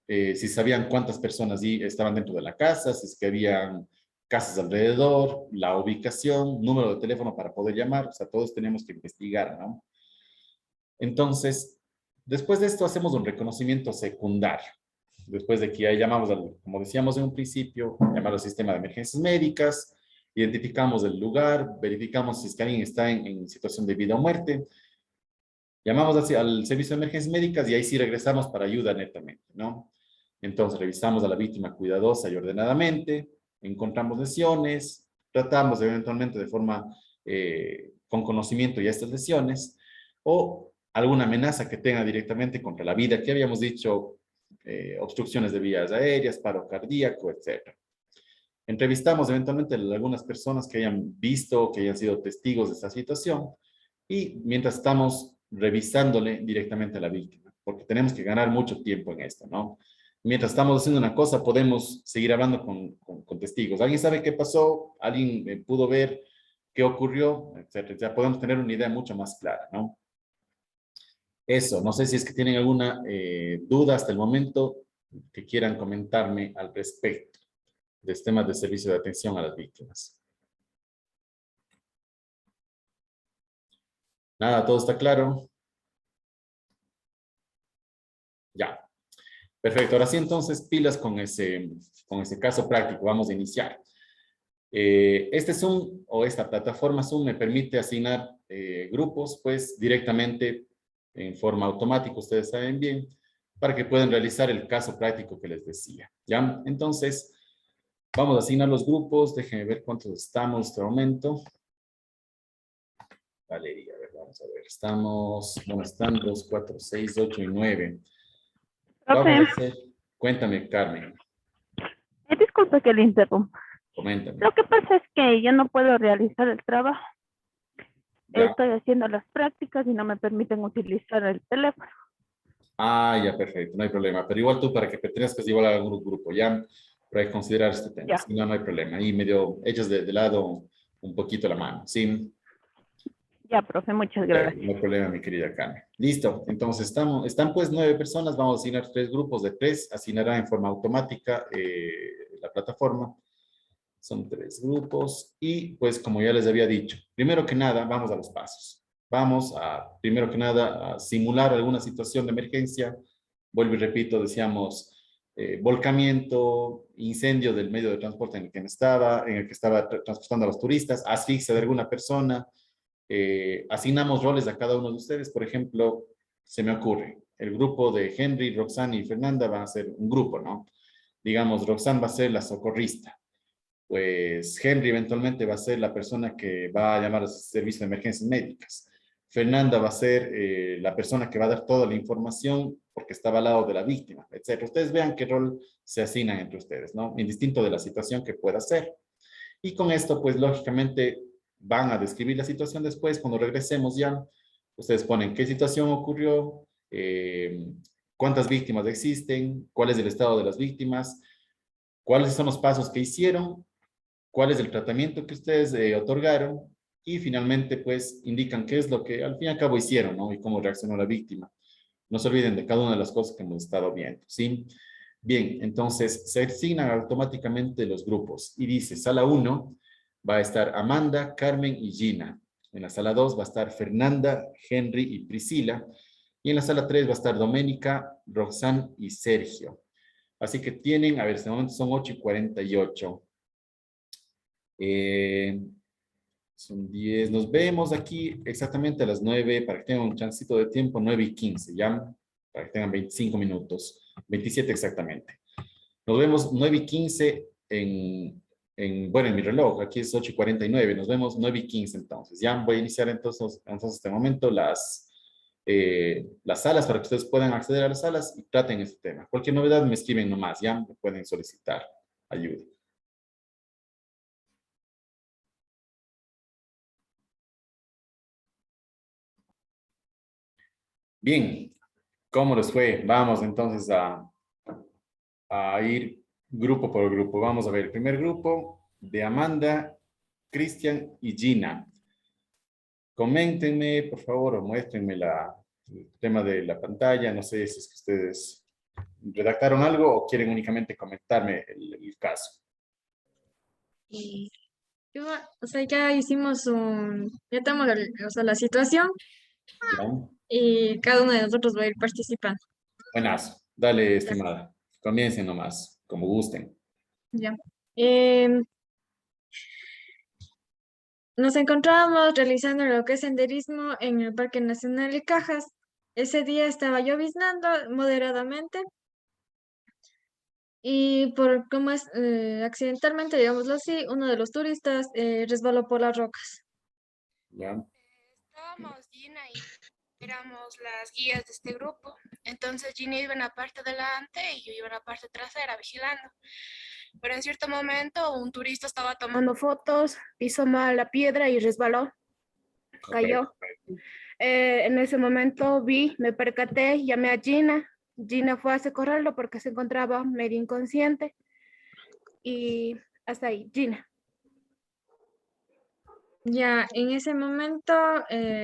si sabían cuántas personas estaban dentro de la casa, si es que habían casas alrededor, la ubicación, número de teléfono para poder llamar, o sea, todos teníamos que investigar, ¿no? Entonces, después de esto hacemos un reconocimiento secundario. Después de que ya llamamos, como decíamos en un principio, llamar al sistema de emergencias médicas, identificamos el lugar, verificamos si es que alguien está en situación de vida o muerte, llamamos al servicio de emergencias médicas y ahí sí regresamos para ayuda netamente, ¿no? Entonces revisamos a la víctima cuidadosa y ordenadamente, encontramos lesiones, tratamos eventualmente de forma con conocimiento ya estas lesiones o alguna amenaza que tenga directamente contra la vida, que habíamos dicho, obstrucciones de vías aéreas, paro cardíaco, etc. Entrevistamos eventualmente a algunas personas que hayan visto, que hayan sido testigos de esta situación y mientras estamos revisándole directamente a la víctima, porque tenemos que ganar mucho tiempo en esto, ¿no? Mientras estamos haciendo una cosa, podemos seguir hablando con testigos. ¿Alguien sabe qué pasó? ¿Alguien pudo ver qué ocurrió? Etcétera. Ya podemos tener una idea mucho más clara, ¿no? Eso, no sé si es que tienen alguna duda hasta el momento que quieran comentarme al respecto de este tema de servicio de atención a las víctimas. Nada, todo está claro. Ya. Perfecto. Ahora sí, entonces, pilas con ese caso práctico. Vamos a iniciar. Este Zoom o esta plataforma Zoom me permite asignar grupos, pues, directamente en forma automática, ustedes saben bien, para que puedan realizar el caso práctico que les decía. ¿Ya? Entonces, vamos a asignar los grupos. Déjenme ver cuántos estamos en este momento. Valeria, a ver, vamos a ver. Estamos, bueno, están 2, 4, 6, 8 y 9. Profe, Vamos a hacer, cuéntame, Carmen, disculpe que le interrumpa. coméntame. Lo que pasa es que yo no puedo realizar el trabajo. Ya. Estoy haciendo las prácticas y no me permiten utilizar el teléfono. Ah, ya, perfecto, no hay problema. Pero igual tú, para que pertenezcas igual a algún grupo, ya, para considerar este tema. Ya. Si no, no hay problema. Ahí medio echas de lado un poquito la mano, ¿sí? Ya, profe, muchas Ya, gracias. no hay problema, mi querida Carmen. Listo, entonces están pues 9 personas, vamos a asignar 3 grupos de 3, asignará en forma automática la plataforma. Son 3 grupos y pues como ya les había dicho, primero que nada vamos a los pasos. Vamos a, primero que nada, a simular alguna situación de emergencia. Vuelvo y repito, decíamos volcamiento, incendio del medio de transporte en el que estaba transportando a los turistas, asfixia de alguna persona. Asignamos roles a cada uno de ustedes. Por ejemplo, se me ocurre, el grupo de Henry, Roxanne y Fernanda van a ser un grupo, ¿no? Digamos, Roxanne va a ser la socorrista. Pues Henry eventualmente va a ser la persona que va a llamar al servicio de emergencias médicas. Fernanda va a ser la persona que va a dar toda la información porque estaba al lado de la víctima, etc. Ustedes vean qué rol se asignan entre ustedes, ¿no? Indistinto de la situación que pueda ser. Y con esto, pues lógicamente van a describir la situación después. Cuando regresemos ya, ustedes ponen qué situación ocurrió, cuántas víctimas existen, cuál es el estado de las víctimas, cuáles son los pasos que hicieron, cuál es el tratamiento que ustedes otorgaron y finalmente pues indican qué es lo que al fin y al cabo hicieron, ¿no? Y cómo reaccionó la víctima. No se olviden de cada una de las cosas que hemos estado viendo, ¿sí? Bien, entonces se asignan automáticamente los grupos y dice, sala 1 va a estar Amanda, Carmen y Gina. En la sala 2 va a estar Fernanda, Henry y Priscila. Y en la sala 3 va a estar Doménica, Roxanne y Sergio. Así que tienen, a ver, en este momento son 8:48. Son 10. Nos vemos aquí exactamente a las 9 para que tengan un chancito de tiempo, 9:15, ¿ya? Para que tengan 25 minutos, 27 exactamente. Nos vemos 9:15 bueno, en mi reloj, aquí es 8:49, nos vemos 9:15 entonces. Ya voy a iniciar entonces este momento las salas para que ustedes puedan acceder a las salas y traten este tema. Cualquier novedad me escriben nomás, ya me pueden solicitar ayuda. Bien, ¿cómo les fue? Vamos entonces a ir grupo por grupo. Vamos a ver el primer grupo de Amanda, Cristian y Gina. Coméntenme, por favor, o muéstrenme el tema de la pantalla. No sé si es que ustedes redactaron algo o quieren únicamente comentarme el caso. Y o sea, ya hicimos ya estamos, o sea, la situación ¿Ya? y cada uno de nosotros va a ir participando. Buenazo. Dale, estimada. Comiencen nomás, como gusten. Ya. Nos encontrábamos realizando lo que es senderismo en el Parque Nacional de Cajas. Ese día estaba lloviznando moderadamente y por como es accidentalmente, digámoslo así, uno de los turistas resbaló por las rocas. ¿Ya? Estábamos Gina y éramos las guías de este grupo. Entonces Gina iba en la parte delante y yo iba en la parte trasera vigilando. Pero en cierto momento un turista estaba tomando fotos, pisó mal la piedra y resbaló, cayó. En ese momento me percaté, llamé a Gina. Gina fue a socorrerlo porque se encontraba medio inconsciente. Y hasta ahí, Gina. Ya en ese momento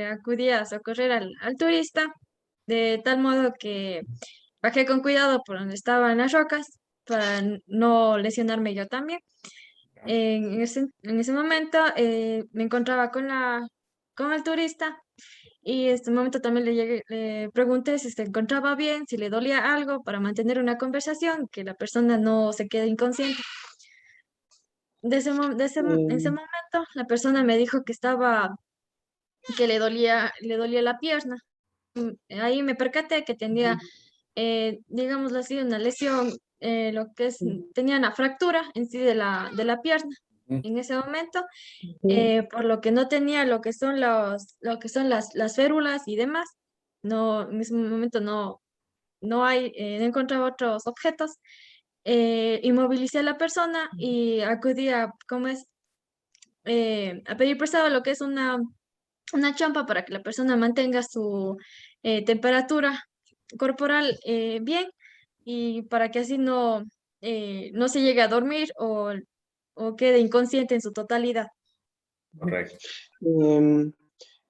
acudí a socorrer al turista, de tal modo que bajé con cuidado por donde estaban las rocas para no lesionarme yo también. En ese momento me encontraba con el turista y en este momento también le pregunté si se encontraba bien, si le dolía algo para mantener una conversación, que la persona no se quede inconsciente. En ese momento la persona me dijo que le dolía la pierna. Ahí me percaté que tenía, digámoslo así, una lesión, lo que es, tenía una fractura en sí de la pierna. En ese momento, por lo que no tenía lo que son las férulas y demás, no, en ese momento no encontraba otros objetos. Inmovilicé a la persona y acudí a pedir prestado lo que es una champa para que la persona mantenga su temperatura corporal bien y para que así no se llegue a dormir o quede inconsciente en su totalidad. Correcto. Em,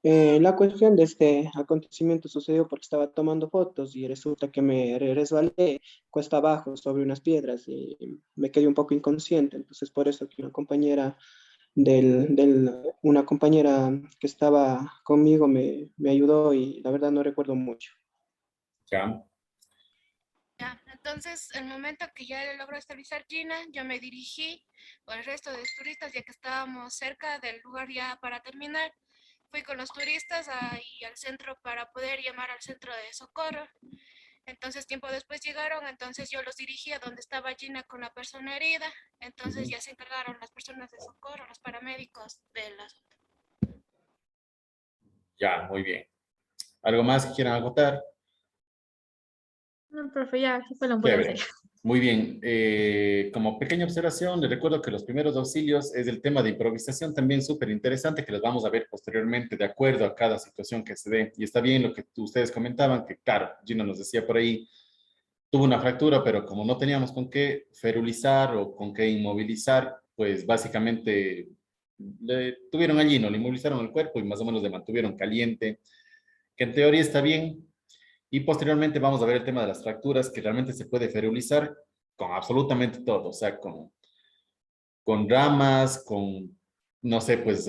la cuestión de este acontecimiento sucedió porque estaba tomando fotos y resulta que me resbalé cuesta abajo sobre unas piedras y me quedé un poco inconsciente. Entonces, por eso que una compañera que estaba conmigo me ayudó y la verdad no recuerdo mucho. ¿Ya? Ya, entonces, el momento que ya logró estabilizar Gina, yo me dirigí con el resto de turistas, ya que estábamos cerca del lugar ya para terminar. Fui con los turistas ahí al centro para poder llamar al centro de socorro. Entonces, tiempo después llegaron, entonces yo los dirigí a donde estaba Gina con la persona herida. Entonces, ya se encargaron las personas de socorro, los paramédicos del asunto. Ya, muy bien. ¿Algo más que quieran acotar? No, profe, ya fue la ambulancia. Chévere. Muy bien. Como pequeña observación, les recuerdo que los primeros auxilios es el tema de improvisación también súper interesante que los vamos a ver posteriormente de acuerdo a cada situación que se dé. Y está bien lo que ustedes comentaban, que claro, Gino nos decía por ahí, tuvo una fractura, pero como no teníamos con qué ferulizar o con qué inmovilizar, pues básicamente le tuvieron allí, no le inmovilizaron el cuerpo y más o menos le mantuvieron caliente, que en teoría está bien. Y posteriormente vamos a ver el tema de las fracturas, que realmente se puede ferulizar con absolutamente todo, o sea, con ramas, con, no sé, pues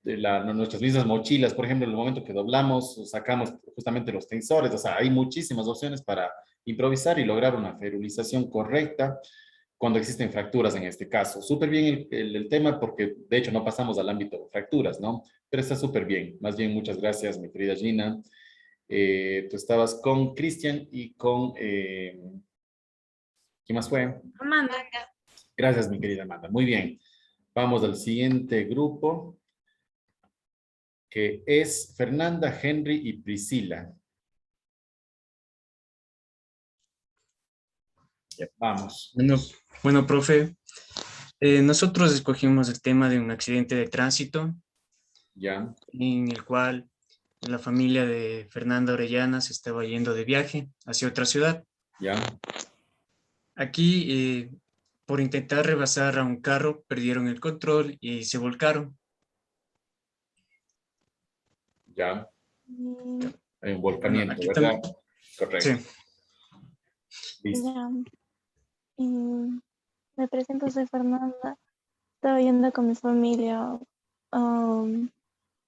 nuestras mismas mochilas, por ejemplo, en el momento que doblamos, sacamos justamente los tensores, o sea, hay muchísimas opciones para improvisar y lograr una ferulización correcta cuando existen fracturas en este caso. Súper bien el tema porque de hecho no pasamos al ámbito de fracturas, ¿no? Pero está súper bien. Más bien, muchas gracias, mi querida Gina. Tú estabas con Cristian y con... ¿quién más fue? Amanda. Gracias, mi querida Amanda. Muy bien. Vamos al siguiente grupo, que es Fernanda, Henry y Priscila. Ya, vamos. Bueno, profe, nosotros escogimos el tema de un accidente de tránsito Ya, en el cual la familia de Fernanda Orellana se estaba yendo de viaje hacia otra ciudad. ya, Aquí, por intentar rebasar a un carro, perdieron el control y se volcaron. ya. Mm, Hay un Bueno, volcamiento, aquí ¿verdad? también, Correcto. sí. Listo. ya. Mm, Me presento, soy Fernanda. Estaba yendo con mi familia a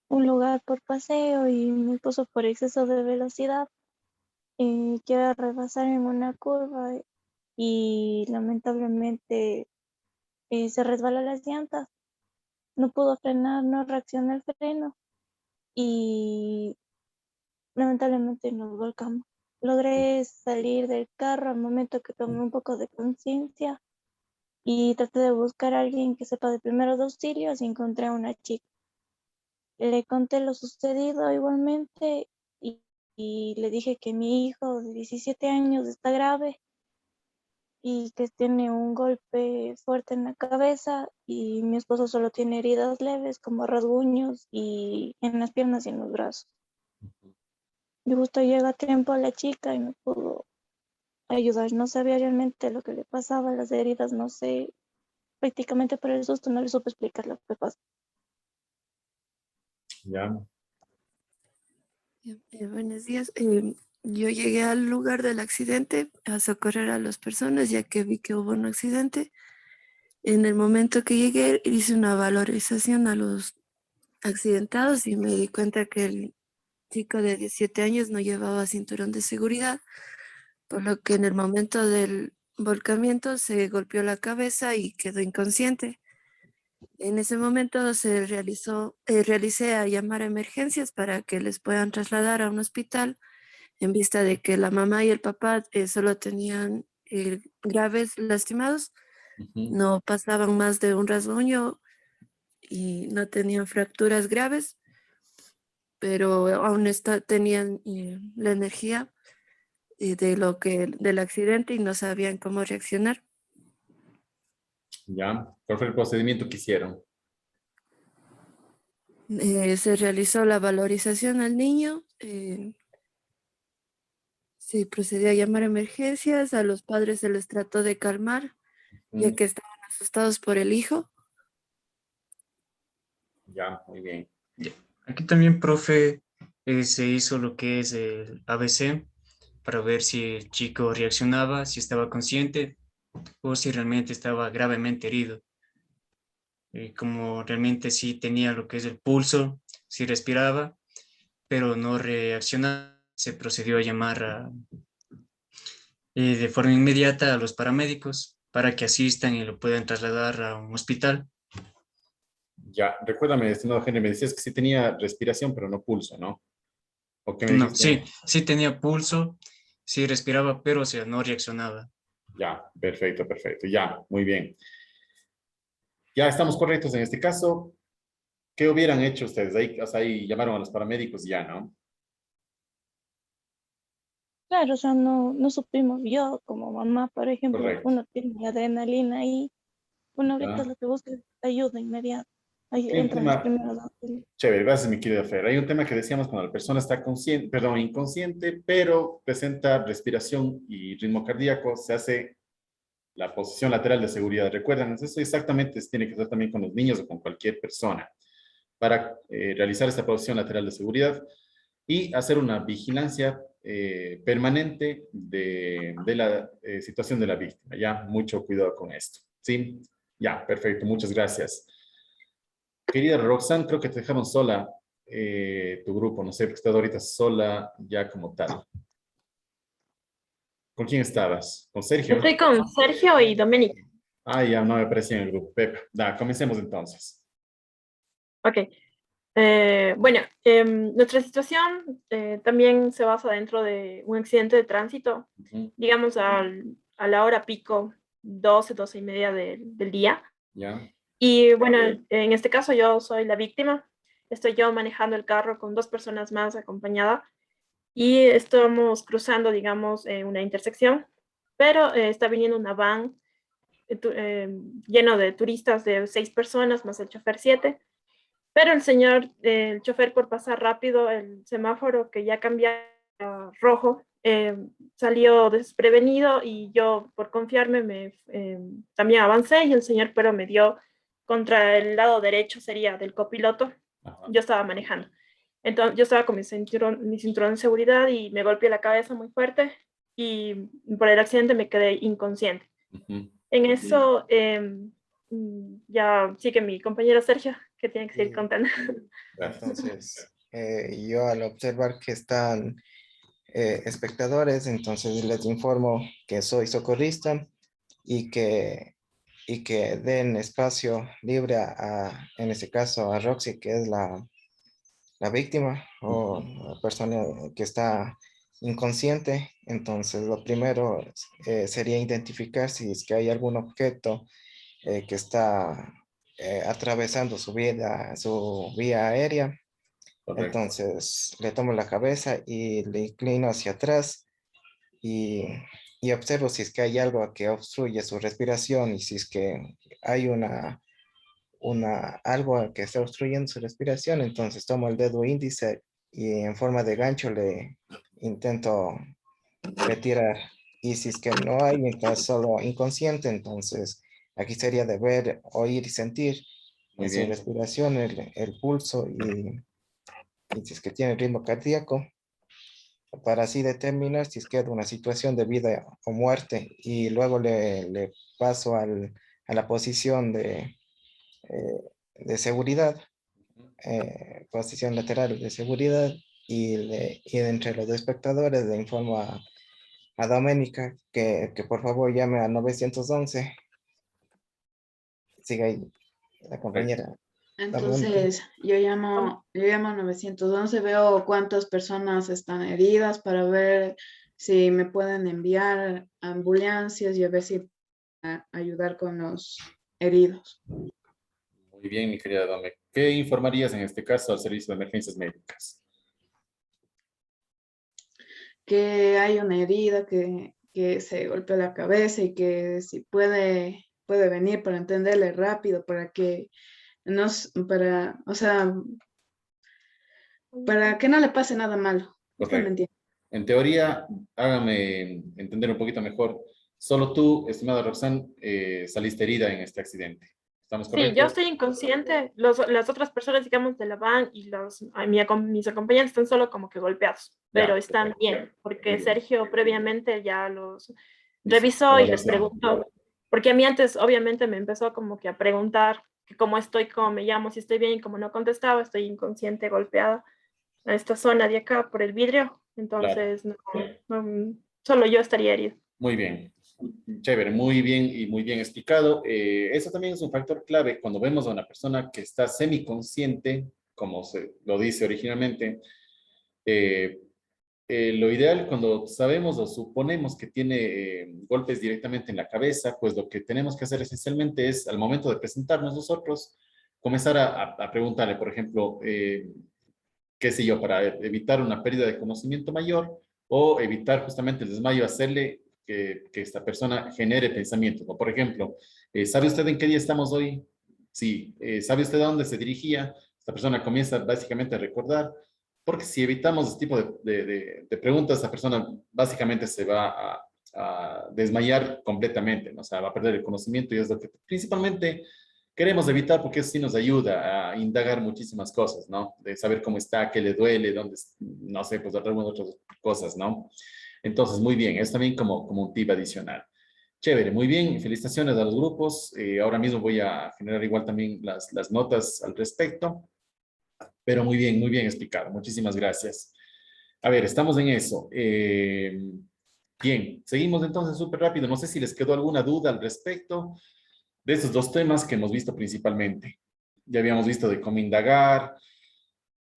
un lugar por paseo y mi esposo por exceso de velocidad quiere rebasar en una curva y lamentablemente se resbaló las llantas. No pudo frenar, no reaccionó el freno y lamentablemente nos volcamos. Logré salir del carro al momento que tomé un poco de conciencia y traté de buscar a alguien que sepa de primeros auxilios y encontré a una chica. Le conté lo sucedido igualmente y le dije que mi hijo de 17 años está grave y que tiene un golpe fuerte en la cabeza y mi esposo solo tiene heridas leves como rasguños y en las piernas y en los brazos. Y justo llega a tiempo la chica y me pudo ayudar. No sabía realmente lo que le pasaba, las heridas, no sé, prácticamente por el susto no le supe explicar lo que pasó. Ya, Buenos días. Yo llegué al lugar del accidente a socorrer a las personas ya que vi que hubo un accidente. En el momento que llegué hice una valorización a los accidentados y me di cuenta que el chico de 17 años no llevaba cinturón de seguridad, por lo que en el momento del volcamiento se golpeó la cabeza y quedó inconsciente. En ese momento realicé a llamar a emergencias para que les puedan trasladar a un hospital en vista de que la mamá y el papá solo tenían graves lastimados, ujú, no pasaban más de un rasguño y no tenían fracturas graves, pero aún tenían la energía del accidente y no sabían cómo reaccionar. ya. ¿Cuál fue el procedimiento que hicieron? Se realizó la valorización al niño, se procedió a llamar a emergencias, a los padres se les trató de calmar, ya Mm, que estaban asustados por el hijo. ya, muy bien. Aquí también, profe, se hizo lo que es el ABC para ver si el chico reaccionaba, si estaba consciente o si realmente estaba gravemente herido. Como realmente sí tenía lo que es el pulso, sí respiraba, pero no reaccionaba, se procedió a llamar de forma inmediata a los paramédicos para que asistan y lo puedan trasladar a un hospital. Ya, recuérdame, estimado Henry, me decías que sí tenía respiración, pero no pulso, ¿no? ¿O qué me No, dijiste? sí tenía pulso, sí respiraba, pero o sea, no reaccionaba. Ya, perfecto, perfecto. Ya, muy bien. Ya estamos correctos en este caso. ¿Qué hubieran hecho ustedes? Ahí, o sea, ahí llamaron a los paramédicos y ya, ¿no? Claro, o sea, no supimos. Yo como mamá, por ejemplo, Correcto. uno tiene adrenalina y uno ahorita Ya. lo que busca es ayuda inmediata. Ahí Hay un entran los tema, primeros auxilios. chévere, gracias, mi querida Fer. Hay un tema que decíamos cuando la persona está consciente, perdón, inconsciente, pero presenta respiración y ritmo cardíaco, se hace la posición lateral de seguridad. Recuerdan, eso exactamente se tiene que hacer también con los niños o con cualquier persona para realizar esta posición lateral de seguridad y hacer una vigilancia permanente de la situación de la víctima. Ya, mucho cuidado con esto. ¿Sí? Ya, perfecto, muchas gracias. Querida Roxanne, creo que te dejaron sola tu grupo, no sé, porque estás ahorita sola ya como tal. ¿Con quién estabas? ¿Con Sergio? Estoy con Sergio y Doménica. Ah, ya no me aparecía en el grupo. Pepe, comencemos entonces. Ok. Bueno, nuestra situación también se basa dentro de un accidente de tránsito, Ujú. digamos a la hora pico, 12, 12 y media del día. Ya, Y bueno, en este caso yo soy la víctima. Estoy yo manejando el carro con 2 personas más acompañada y estamos cruzando, digamos, una intersección, pero está viniendo una van lleno de turistas de 6 personas, más el chofer 7. Pero el señor, el chofer, por pasar rápido el semáforo que ya cambia a rojo, salió desprevenido y yo, por confiarme, también avancé y el señor, pero me dio contra el lado derecho, sería del copiloto. ajá, Yo estaba manejando. Entonces, yo estaba con mi cinturón de seguridad y me golpeé la cabeza muy fuerte y por el accidente me quedé inconsciente. ujú. En eso, ya sigue mi compañero Sergio, que tiene que seguir Y contando. Gracias. entonces, yo al observar que están espectadores, entonces les informo que soy socorrista y y que den espacio libre en este caso, a Roxy, que es la víctima o la persona que está inconsciente. Entonces, lo primero sería identificar si es que hay algún objeto que está atravesando su vía aérea. Correcto. Entonces, le tomo la cabeza y le inclino hacia atrás y, y observo si es que hay algo que obstruye su respiración y si es que hay algo que está obstruyendo su respiración. Entonces tomo el dedo índice y en forma de gancho le intento retirar. Y si es que no hay, mientras solo inconsciente, entonces aquí sería de ver, oír y sentir Muy en su bien. respiración el pulso y si es que tiene ritmo cardíaco, para así determinar si es que es una situación de vida o muerte. Y luego le paso a la posición de seguridad, posición lateral de seguridad, y entre los espectadores le informo a Doménica que por favor llame a 911. Sigue ahí la Correcto. compañera. Doménica. Entonces, yo llamo a 911, veo cuántas personas están heridas para ver si me pueden enviar ambulancias y a ver si ayudar con los heridos. Muy bien, mi querida Dome. ¿Qué informarías en este caso al servicio de emergencias médicas? Que hay una herida, que se golpeó la cabeza y que si puede venir para entenderle rápido, para que o sea, para que no le pase nada malo. Usted me Correcto. entiende. En teoría, hágame entender un poquito mejor. Solo tú, estimada Roxanne, saliste herida en este accidente. ¿Estamos Sí, correctos? yo estoy inconsciente. Las otras personas, digamos, de la van y mis acompañantes están solo como que golpeados, pero Ya, están perfecto. bien, Muy porque bien. Sergio previamente ya los Hizo revisó y les evaluación. preguntó, porque a mí antes obviamente me empezó como que a preguntar que cómo estoy, cómo me llamo, si estoy bien, y como no contestaba, estoy inconsciente, golpeada a esta zona de acá por el vidrio, Claro. entonces solo yo estaría herida. Muy bien. Chévere, muy bien y muy bien explicado. Eso también es un factor clave cuando vemos a una persona que está semiconsciente, como se lo dice originalmente. eh, lo ideal cuando sabemos o suponemos que tiene golpes directamente en la cabeza, pues lo que tenemos que hacer esencialmente es, al momento de presentarnos nosotros, comenzar a preguntarle, por ejemplo, qué sé yo, para evitar una pérdida de conocimiento mayor o evitar justamente el desmayo, hacerle que esta persona genere pensamientos. ¿No? Por ejemplo, ¿sabe usted en qué día estamos hoy? Sí. ¿Sabe usted a dónde se dirigía? Esta persona comienza básicamente a recordar, porque si evitamos este tipo de preguntas, esta persona básicamente se va a desmayar completamente, ¿no? O sea, va a perder el conocimiento y es lo que principalmente queremos evitar porque eso sí nos ayuda a indagar muchísimas cosas, ¿no? De saber cómo está, qué le duele, dónde, no sé, pues algunas otras cosas, ¿no? Entonces, muy bien, es también como un tip adicional. Chévere, muy bien, felicitaciones a los grupos. Ahora mismo voy a generar igual también las notas al respecto, pero muy bien explicado. Muchísimas gracias. A ver, estamos en eso. Bien, seguimos entonces súper rápido. No sé si les quedó alguna duda al respecto de estos dos temas que hemos visto principalmente. Ya habíamos visto de cómo indagar,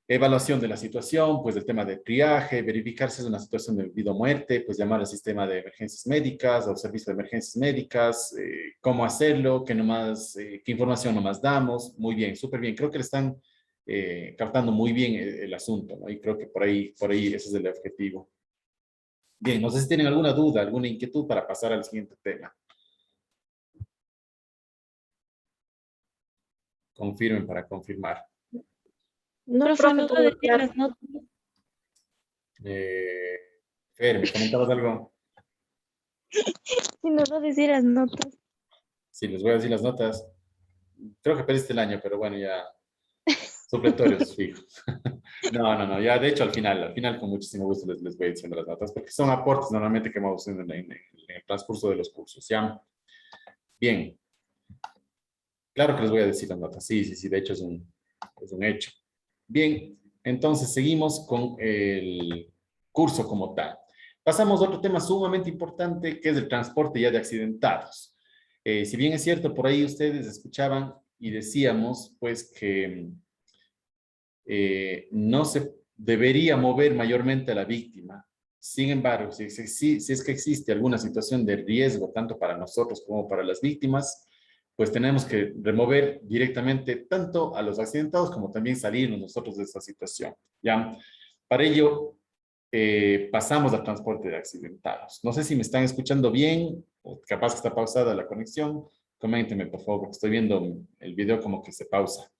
evaluación de la situación, pues el tema de triaje, verificar si es una situación de vida o muerte, pues llamar al sistema de emergencias médicas o servicio de emergencias médicas, cómo hacerlo, qué información nomás damos. Muy bien, súper bien. Creo que le están captando muy bien el asunto, ¿no? Y creo que por ahí ese es el objetivo. Bien, no sé si tienen alguna duda, alguna inquietud para pasar al siguiente tema. Confirmen para confirmar. No, Profe, profe, nos va a todo decir claro. las notas. Fer, ¿me comentabas algo? Sí, nos va a decir las notas. Sí, les voy a decir las notas. Creo que perdiste el año, pero bueno, ya supletorios, fijo. No, ya de hecho al final con muchísimo gusto les voy diciendo las notas, porque son aportes normalmente que vamos haciendo en el transcurso de los cursos, ¿ya? Bien. Claro que les voy a decir las notas, sí, de hecho es un hecho. Bien, entonces seguimos con el curso como tal. Pasamos a otro tema sumamente importante, que es el transporte ya de accidentados. Si bien es cierto, por ahí ustedes escuchaban y decíamos, pues, que no se debería mover mayormente a la víctima. Sin embargo, si es que existe alguna situación de riesgo, tanto para nosotros como para las víctimas, pues tenemos que remover directamente tanto a los accidentados como también salirnos nosotros de esa situación, ¿ya? Para ello, pasamos al transporte de accidentados. No sé si me están escuchando bien o capaz que está pausada la conexión. Coméntenme, por favor, porque estoy viendo el video como que se pausa.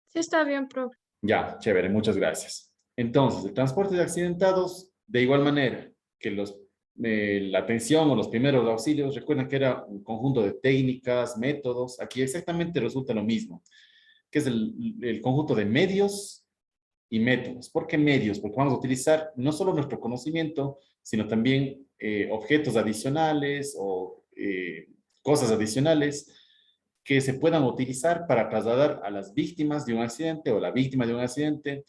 Sí, está bien, profe. Ya, chévere, muchas gracias. Entonces, el transporte de accidentados, de igual manera que la atención o los primeros auxilios, recuerden que era un conjunto de técnicas, métodos, aquí exactamente resulta lo mismo, que es el conjunto de medios y métodos. ¿Por qué medios? Porque vamos a utilizar no solo nuestro conocimiento, sino también objetos adicionales o cosas adicionales que se puedan utilizar para trasladar a las víctimas de un accidente o la víctima de un accidente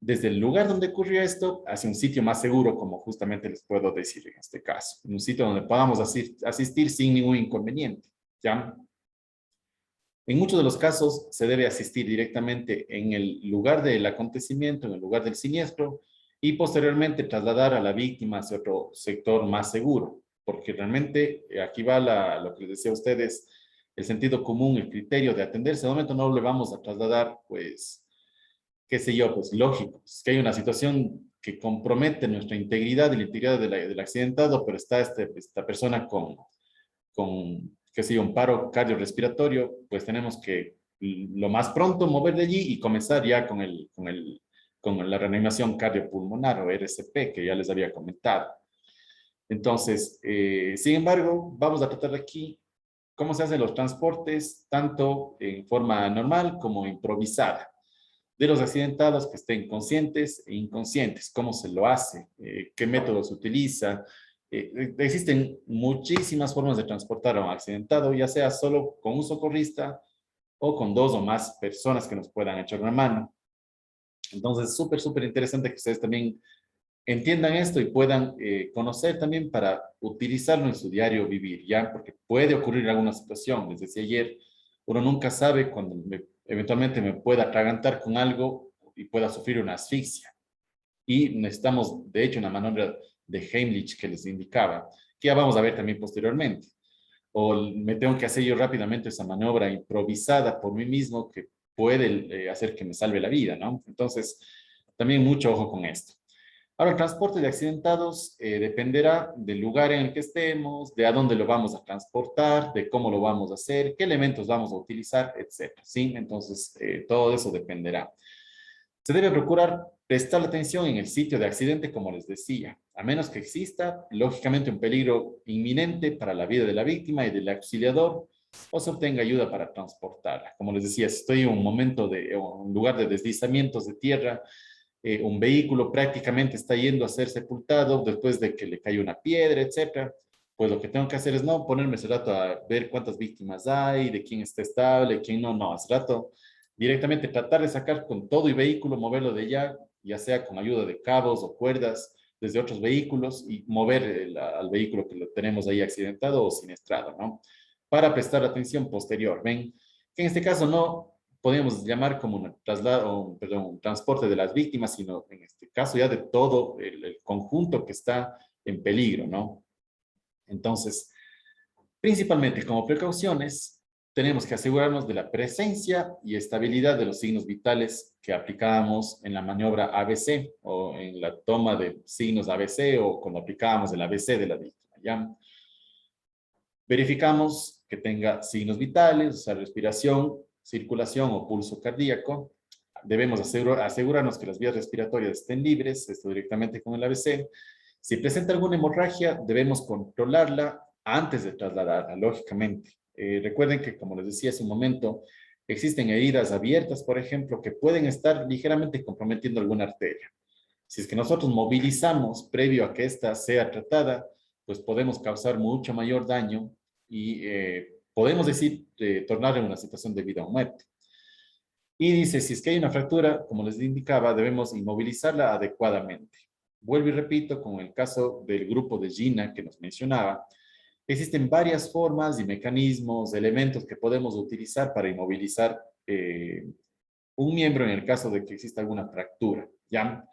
desde el lugar donde ocurrió esto hacia un sitio más seguro, como justamente les puedo decir en este caso, un sitio donde podamos asistir sin ningún inconveniente, ¿ya? En muchos de los casos se debe asistir directamente en el lugar del acontecimiento, en el lugar del siniestro, y posteriormente trasladar a la víctima hacia otro sector más seguro, porque realmente aquí va lo que les decía a ustedes, el sentido común, el criterio de atenderse. De momento no le vamos a trasladar, pues, qué sé yo, pues lógico, es que hay una situación que compromete nuestra integridad y la integridad del accidentado, pero está esta persona con, qué sé yo, un paro cardiorrespiratorio, pues tenemos que lo más pronto mover de allí y comenzar ya con la reanimación cardiopulmonar o RCP, que ya les había comentado. Entonces, sin embargo, vamos a tratar aquí cómo se hacen los transportes, tanto en forma normal como improvisada, de los accidentados que estén conscientes e inconscientes, cómo se lo hace, qué método se utiliza. Existen muchísimas formas de transportar a un accidentado, ya sea solo con un socorrista o con dos o más personas que nos puedan echar una mano. Entonces, súper interesante que ustedes también entiendan esto y puedan conocer también para utilizarlo en su diario vivir, ¿ya? Porque puede ocurrir alguna situación. Les decía ayer, uno nunca sabe cuando eventualmente me pueda atragantar con algo y pueda sufrir una asfixia. Y necesitamos, de hecho, una maniobra de Heimlich que les indicaba, que ya vamos a ver también posteriormente. O me tengo que hacer yo rápidamente esa maniobra improvisada por mí mismo que puede hacer que me salve la vida, ¿no? Entonces, también mucho ojo con esto. Ahora, el transporte de accidentados dependerá del lugar en el que estemos, de a dónde lo vamos a transportar, de cómo lo vamos a hacer, qué elementos vamos a utilizar, etcétera, ¿sí? Entonces, todo eso dependerá. Se debe procurar prestar atención en el sitio de accidente, como les decía, a menos que exista, lógicamente, un peligro inminente para la vida de la víctima y del auxiliador. o se obtenga ayuda para transportarla. Como les decía, si estoy en un momento un lugar de deslizamientos de tierra, un vehículo prácticamente está yendo a ser sepultado después de que le cae una piedra, etcétera, pues lo que tengo que hacer es no ponerme ese rato a ver cuántas víctimas hay, de quién está estable, quién no, hace rato directamente tratar de sacar con todo y vehículo, moverlo de allá, ya sea con ayuda de cabos o cuerdas desde otros vehículos y mover al vehículo que lo tenemos ahí accidentado o siniestrado, ¿no? Para prestar atención posterior. Ven, que en este caso no podemos llamar como un transporte de las víctimas, sino en este caso ya de todo el conjunto que está en peligro, ¿no? Entonces, principalmente como precauciones, tenemos que asegurarnos de la presencia y estabilidad de los signos vitales que aplicábamos en la maniobra ABC o en la toma de signos ABC o cuando aplicábamos el ABC de la víctima, ¿ya? Verificamos que tenga signos vitales, o sea, respiración, circulación o pulso cardíaco. Debemos asegurarnos que las vías respiratorias estén libres, esto directamente con el ABC. Si presenta alguna hemorragia, debemos controlarla antes de trasladarla, lógicamente. Recuerden que, como les decía hace un momento, existen heridas abiertas, por ejemplo, que pueden estar ligeramente comprometiendo alguna arteria. Si es que nosotros movilizamos previo a que ésta sea tratada, pues podemos causar mucho mayor daño y podemos decir, tornar en una situación de vida o muerte. Y dice, si es que hay una fractura, como les indicaba, debemos inmovilizarla adecuadamente. Vuelvo y repito, con el caso del grupo de Gina que nos mencionaba, existen varias formas y mecanismos, elementos que podemos utilizar para inmovilizar un miembro en el caso de que exista alguna fractura, ¿ya?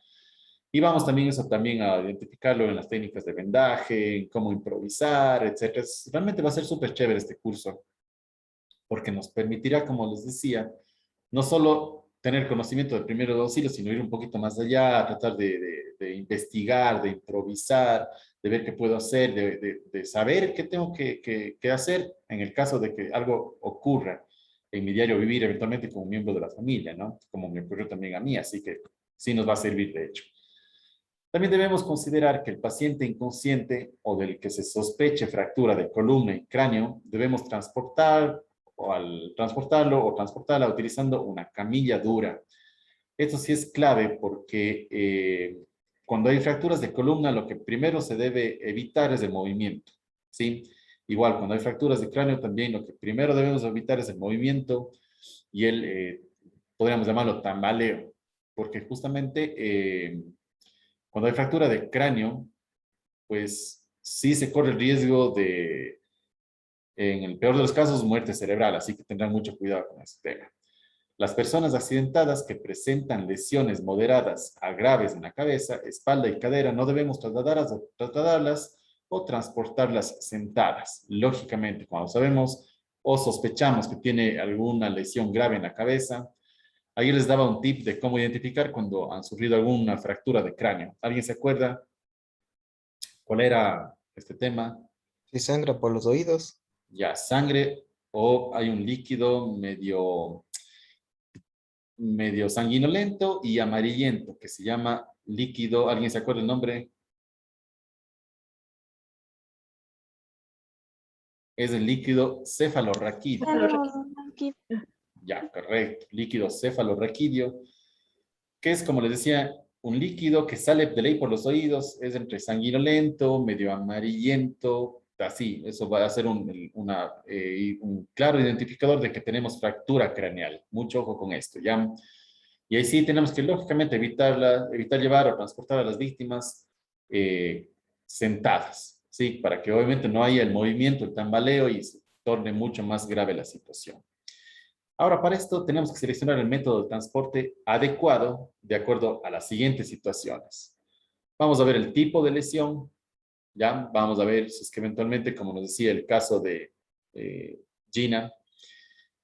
Y vamos también eso también a identificarlo en las técnicas de vendaje, en cómo improvisar, etc. Realmente va a ser súper chévere este curso, porque nos permitirá, como les decía, no solo tener conocimiento de primeros auxilios, sino ir un poquito más allá, tratar de investigar, de improvisar, de ver qué puedo hacer, de saber qué tengo que hacer en el caso de que algo ocurra en mi diario vivir, eventualmente como miembro de la familia, ¿no? Como me ocurrió también a mí, así que sí nos va a servir de hecho. También debemos considerar que el paciente inconsciente o del que se sospeche fractura de columna y cráneo, debemos transportarlo o transportarla utilizando una camilla dura. Esto sí es clave porque cuando hay fracturas de columna, lo que primero se debe evitar es el movimiento, ¿sí? Igual, cuando hay fracturas de cráneo también, lo que primero debemos evitar es el movimiento y podríamos llamarlo tambaleo, porque justamente cuando hay fractura de cráneo, pues sí se corre el riesgo de, en el peor de los casos, muerte cerebral, así que tendrán mucho cuidado con este tema. Las personas accidentadas que presentan lesiones moderadas a graves en la cabeza, espalda y cadera, no debemos trasladarlas o transportarlas sentadas. Lógicamente, cuando sabemos o sospechamos que tiene alguna lesión grave en la cabeza, ahí les daba un tip de cómo identificar cuando han sufrido alguna fractura de cráneo. ¿Alguien se acuerda cuál era este tema? Si sangra por los oídos. Ya, sangre o hay un líquido medio sanguinolento y amarillento que se llama líquido. ¿Alguien se acuerda el nombre? Es el líquido cefalorraquídeo. Ya, correcto. Líquido cefalorraquídeo, que es, como les decía, un líquido que sale de ley por los oídos, es entre sanguinolento, medio amarillento, así. Eso va a ser un claro identificador de que tenemos fractura craneal. Mucho ojo con esto, ¿ya? Y ahí sí tenemos que, lógicamente, evitar llevar o transportar a las víctimas sentadas, ¿sí? Para que obviamente no haya el movimiento, el tambaleo y se torne mucho más grave la situación. Ahora, para esto tenemos que seleccionar el método de transporte adecuado de acuerdo a las siguientes situaciones. Vamos a ver el tipo de lesión, ¿ya? Vamos a ver si es que eventualmente, como nos decía el caso de Gina,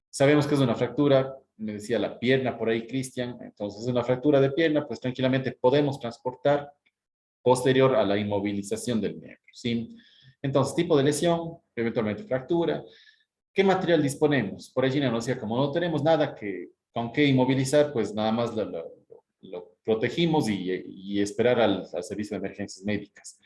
sabemos que es una fractura, me decía la pierna por ahí Cristian, entonces es una fractura de pierna, pues tranquilamente podemos transportar posterior a la inmovilización del miembro, ¿sí? Entonces, tipo de lesión, eventualmente fractura. ¿Qué material disponemos? Por allí nos decía, como no tenemos nada con qué inmovilizar, pues nada más lo protegimos y esperar al servicio de emergencias médicas.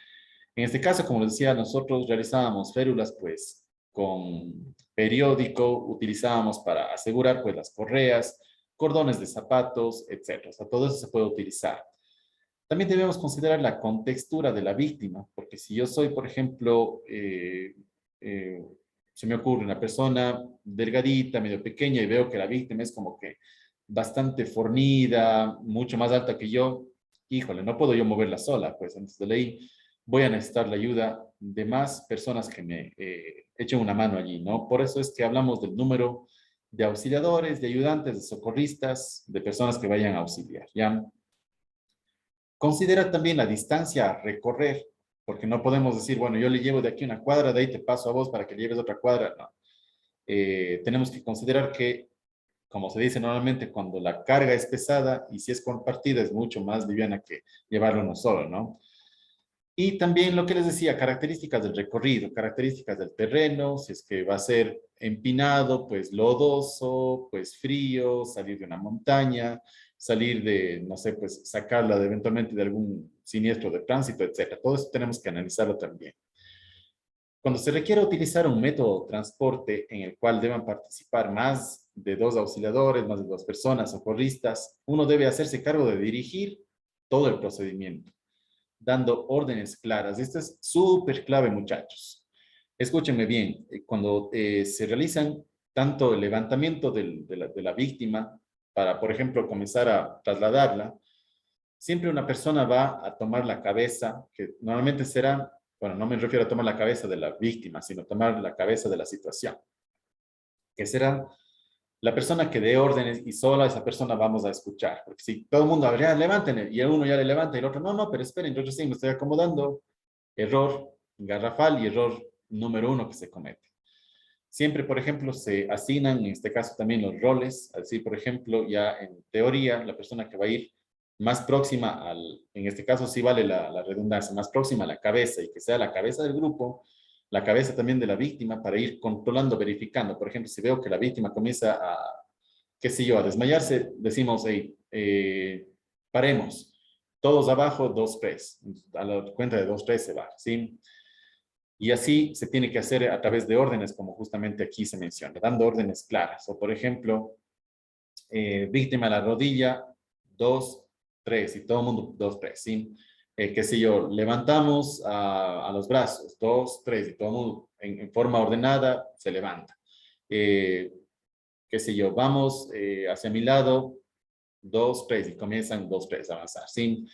En este caso, como les decía, nosotros realizábamos férulas, pues con periódico, utilizábamos para asegurar pues las correas, cordones de zapatos, etc. O sea, todo eso se puede utilizar. También debemos considerar la contextura de la víctima, porque si yo soy, por ejemplo, se me ocurre una persona delgadita, medio pequeña, y veo que la víctima es como que bastante fornida, mucho más alta que yo, híjole, no puedo yo moverla sola, pues antes de ley voy a necesitar la ayuda de más personas que me echen una mano allí, ¿no? Por eso es que hablamos del número de auxiliadores, de ayudantes, de socorristas, de personas que vayan a auxiliar, ¿ya? Considera también la distancia a recorrer, porque no podemos decir, bueno, yo le llevo de aquí una cuadra, de ahí te paso a vos para que le lleves otra cuadra, no. Tenemos que considerar que, como se dice normalmente, cuando la carga es pesada y si es compartida es mucho más liviana que llevarlo uno solo, ¿no? Y también lo que les decía, características del recorrido, características del terreno, si es que va a ser empinado, pues lodoso, pues frío, salir de una montaña, salir de, no sé, pues sacarla de, eventualmente de algún siniestro de tránsito, etcétera. Todo eso tenemos que analizarlo también. Cuando se requiere utilizar un método de transporte en el cual deban participar más de 2 auxiliadores, más de 2 personas, socorristas, uno debe hacerse cargo de dirigir todo el procedimiento, dando órdenes claras. Esto es súper clave, muchachos. Escúchenme bien, cuando se realizan tanto el levantamiento de la víctima para, por ejemplo, comenzar a trasladarla, siempre una persona va a tomar la cabeza, que normalmente será, bueno, no me refiero a tomar la cabeza de la víctima, sino tomar la cabeza de la situación, que será la persona que dé órdenes y solo a esa persona vamos a escuchar. Porque si todo el mundo habría, levanten, y el uno ya le levanta y el otro, no, no, pero esperen, yo sí me estoy acomodando. Error garrafal y error número 1 que se comete. Siempre, por ejemplo, se asignan, en este caso también los roles, así, por ejemplo, ya en teoría, la persona que va a ir más próxima en este caso sí vale la redundancia, más próxima a la cabeza y que sea la cabeza del grupo, la cabeza también de la víctima para ir controlando, verificando. Por ejemplo, si veo que la víctima comienza a, qué sé yo, a desmayarse, decimos, hey, paremos, todos abajo, 2, 3. A la cuenta de 2, 3 se va, ¿sí? Y así se tiene que hacer a través de órdenes, como justamente aquí se menciona, dando órdenes claras. O, por ejemplo, víctima a la rodilla, 2, 3, y todo el mundo 2, 3, ¿sí? Qué sé yo, levantamos a los brazos, 2, 3, y todo el mundo en forma ordenada se levanta. Qué sé yo, vamos hacia mi lado, 2, 3, y comienzan 2, 3 a avanzar, ¿sí?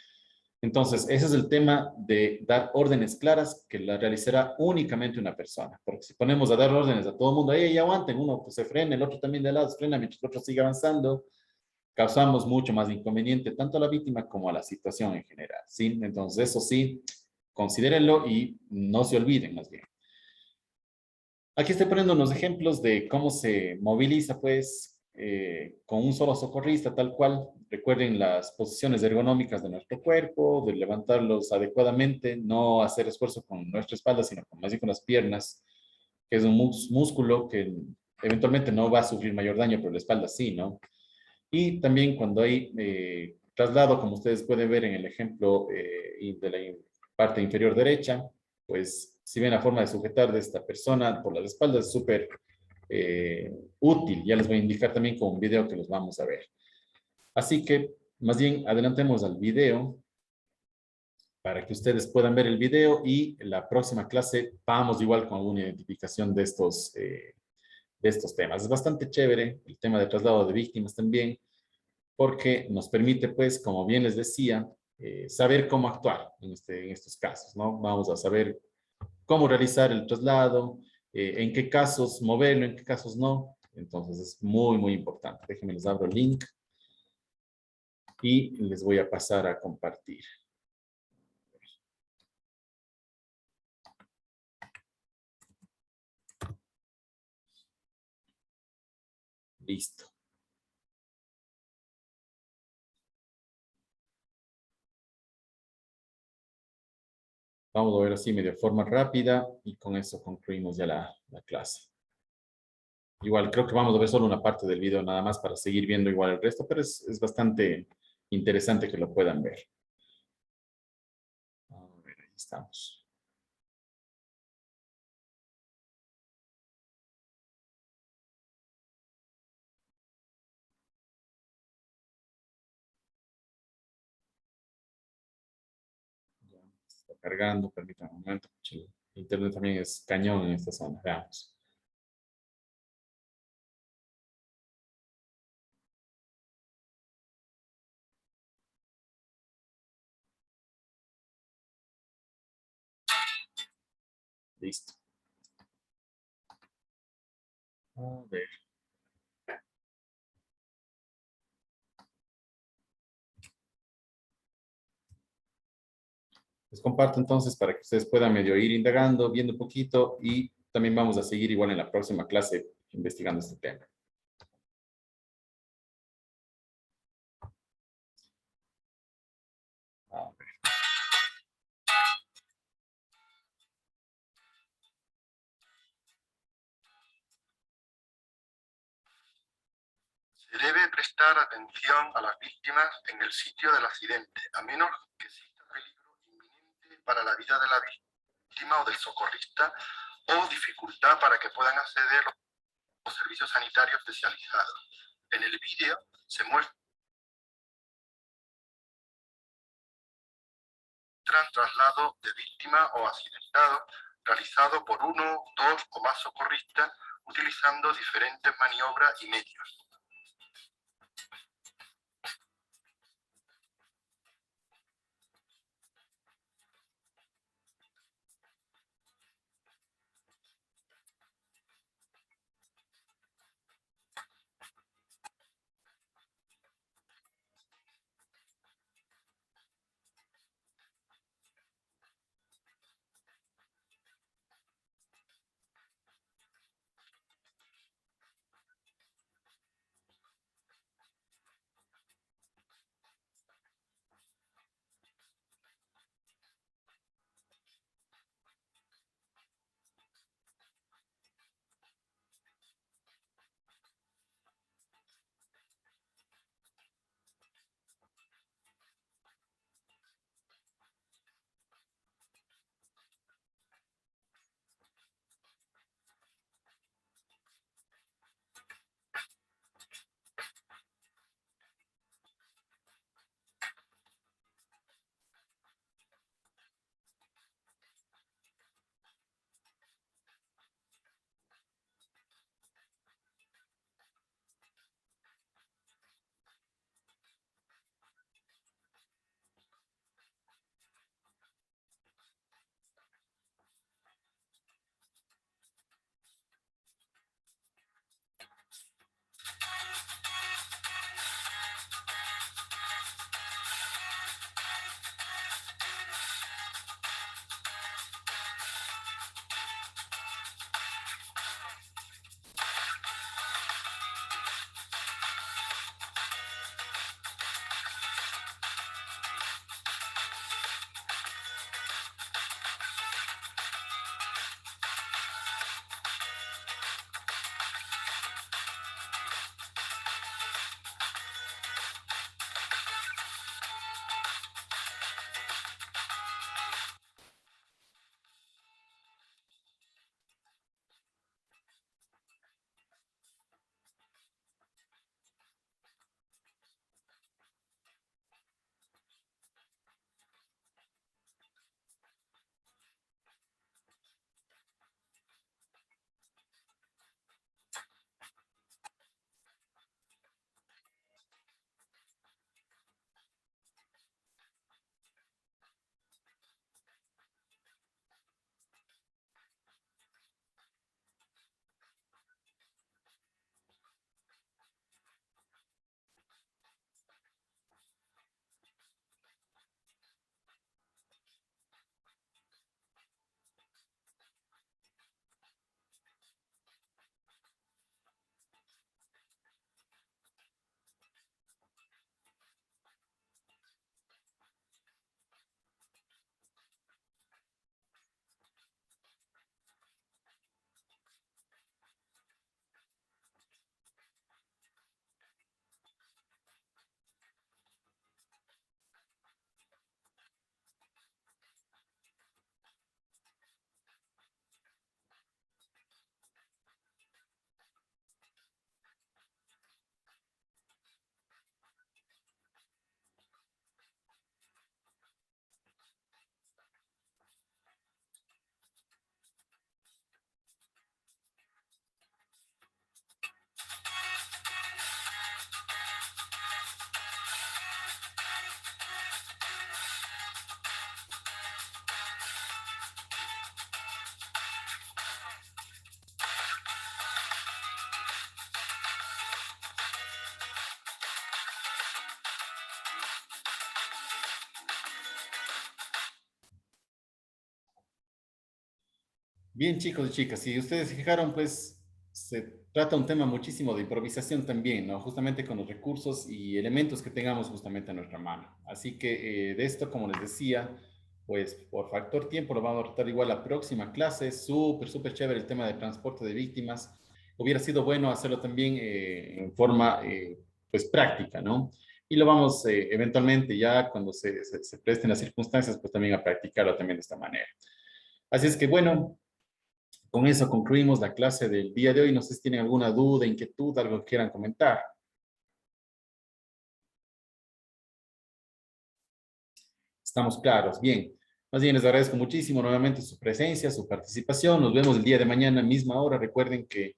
Entonces, ese es el tema de dar órdenes claras que la realizará únicamente una persona. Porque si ponemos a dar órdenes a todo el mundo, ahí aguanten, uno pues se frena, el otro también de lado se frena, mientras el otro sigue avanzando, causamos mucho más inconveniente tanto a la víctima como a la situación en general, ¿sí? Entonces, eso sí, considérenlo y no se olviden más bien. Aquí estoy poniendo unos ejemplos de cómo se moviliza, pues, con un solo socorrista, tal cual. Recuerden las posiciones ergonómicas de nuestro cuerpo, de levantarlos adecuadamente, no hacer esfuerzo con nuestra espalda, sino más bien con las piernas, que es un músculo que eventualmente no va a sufrir mayor daño, pero la espalda sí, ¿no? Y también cuando hay traslado, como ustedes pueden ver en el ejemplo de la parte inferior derecha, pues si ven la forma de sujetar de esta persona por las espaldas es súper útil. Ya les voy a indicar también con un video que los vamos a ver. Así que más bien adelantemos al video para que ustedes puedan ver el video y en la próxima clase vamos igual con alguna identificación de estos temas. Es bastante chévere el tema de traslado de víctimas también, porque nos permite, pues, como bien les decía, saber cómo actuar en estos casos, ¿no? Vamos a saber cómo realizar el traslado, en qué casos moverlo, en qué casos no. Entonces es muy, muy importante. Déjenme les abro el link y les voy a pasar a compartir. Listo. Vamos a ver así medio forma rápida y con eso concluimos ya la clase. Igual creo que vamos a ver solo una parte del video nada más para seguir viendo igual el resto, pero es bastante interesante que lo puedan ver. A ver, ahí estamos. Está cargando, permítanme un momento. El internet también es cañón en esta zona. Veamos. Listo. A ver. Les comparto entonces para que ustedes puedan medio ir indagando, viendo un poquito y también vamos a seguir igual en la próxima clase investigando este tema. A ver. Se debe prestar atención a las víctimas en el sitio del accidente, a menos que exista peligro inminente para la vida de la víctima o del socorrista o dificultad para que puedan acceder a los servicios sanitarios especializados. En el vídeo se muestra traslado de víctima o accidentado realizado por uno, dos o más socorristas utilizando diferentes maniobras y medios. Bien, chicos y chicas, si ustedes se fijaron, pues se trata un tema muchísimo de improvisación también, ¿no? Justamente con los recursos y elementos que tengamos justamente a nuestra mano. Así que de esto, como les decía, pues por factor tiempo lo vamos a tratar igual la próxima clase. Súper, súper chévere el tema de transporte de víctimas. Hubiera sido bueno hacerlo también en forma, pues práctica, ¿no? Y lo vamos eventualmente ya cuando se presten las circunstancias, pues también a practicarlo también de esta manera. Así es que bueno. Con eso concluimos la clase del día de hoy. No sé si tienen alguna duda, inquietud, algo que quieran comentar. Estamos claros. Bien. Más bien les agradezco muchísimo nuevamente su presencia, su participación. Nos vemos el día de mañana, misma hora. Recuerden que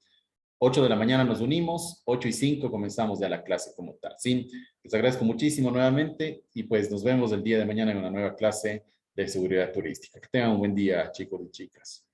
8 de la mañana nos unimos, 8:05 comenzamos ya la clase como tal. ¿Sí? Les agradezco muchísimo nuevamente y pues nos vemos el día de mañana en una nueva clase de seguridad turística. Que tengan un buen día, chicos y chicas.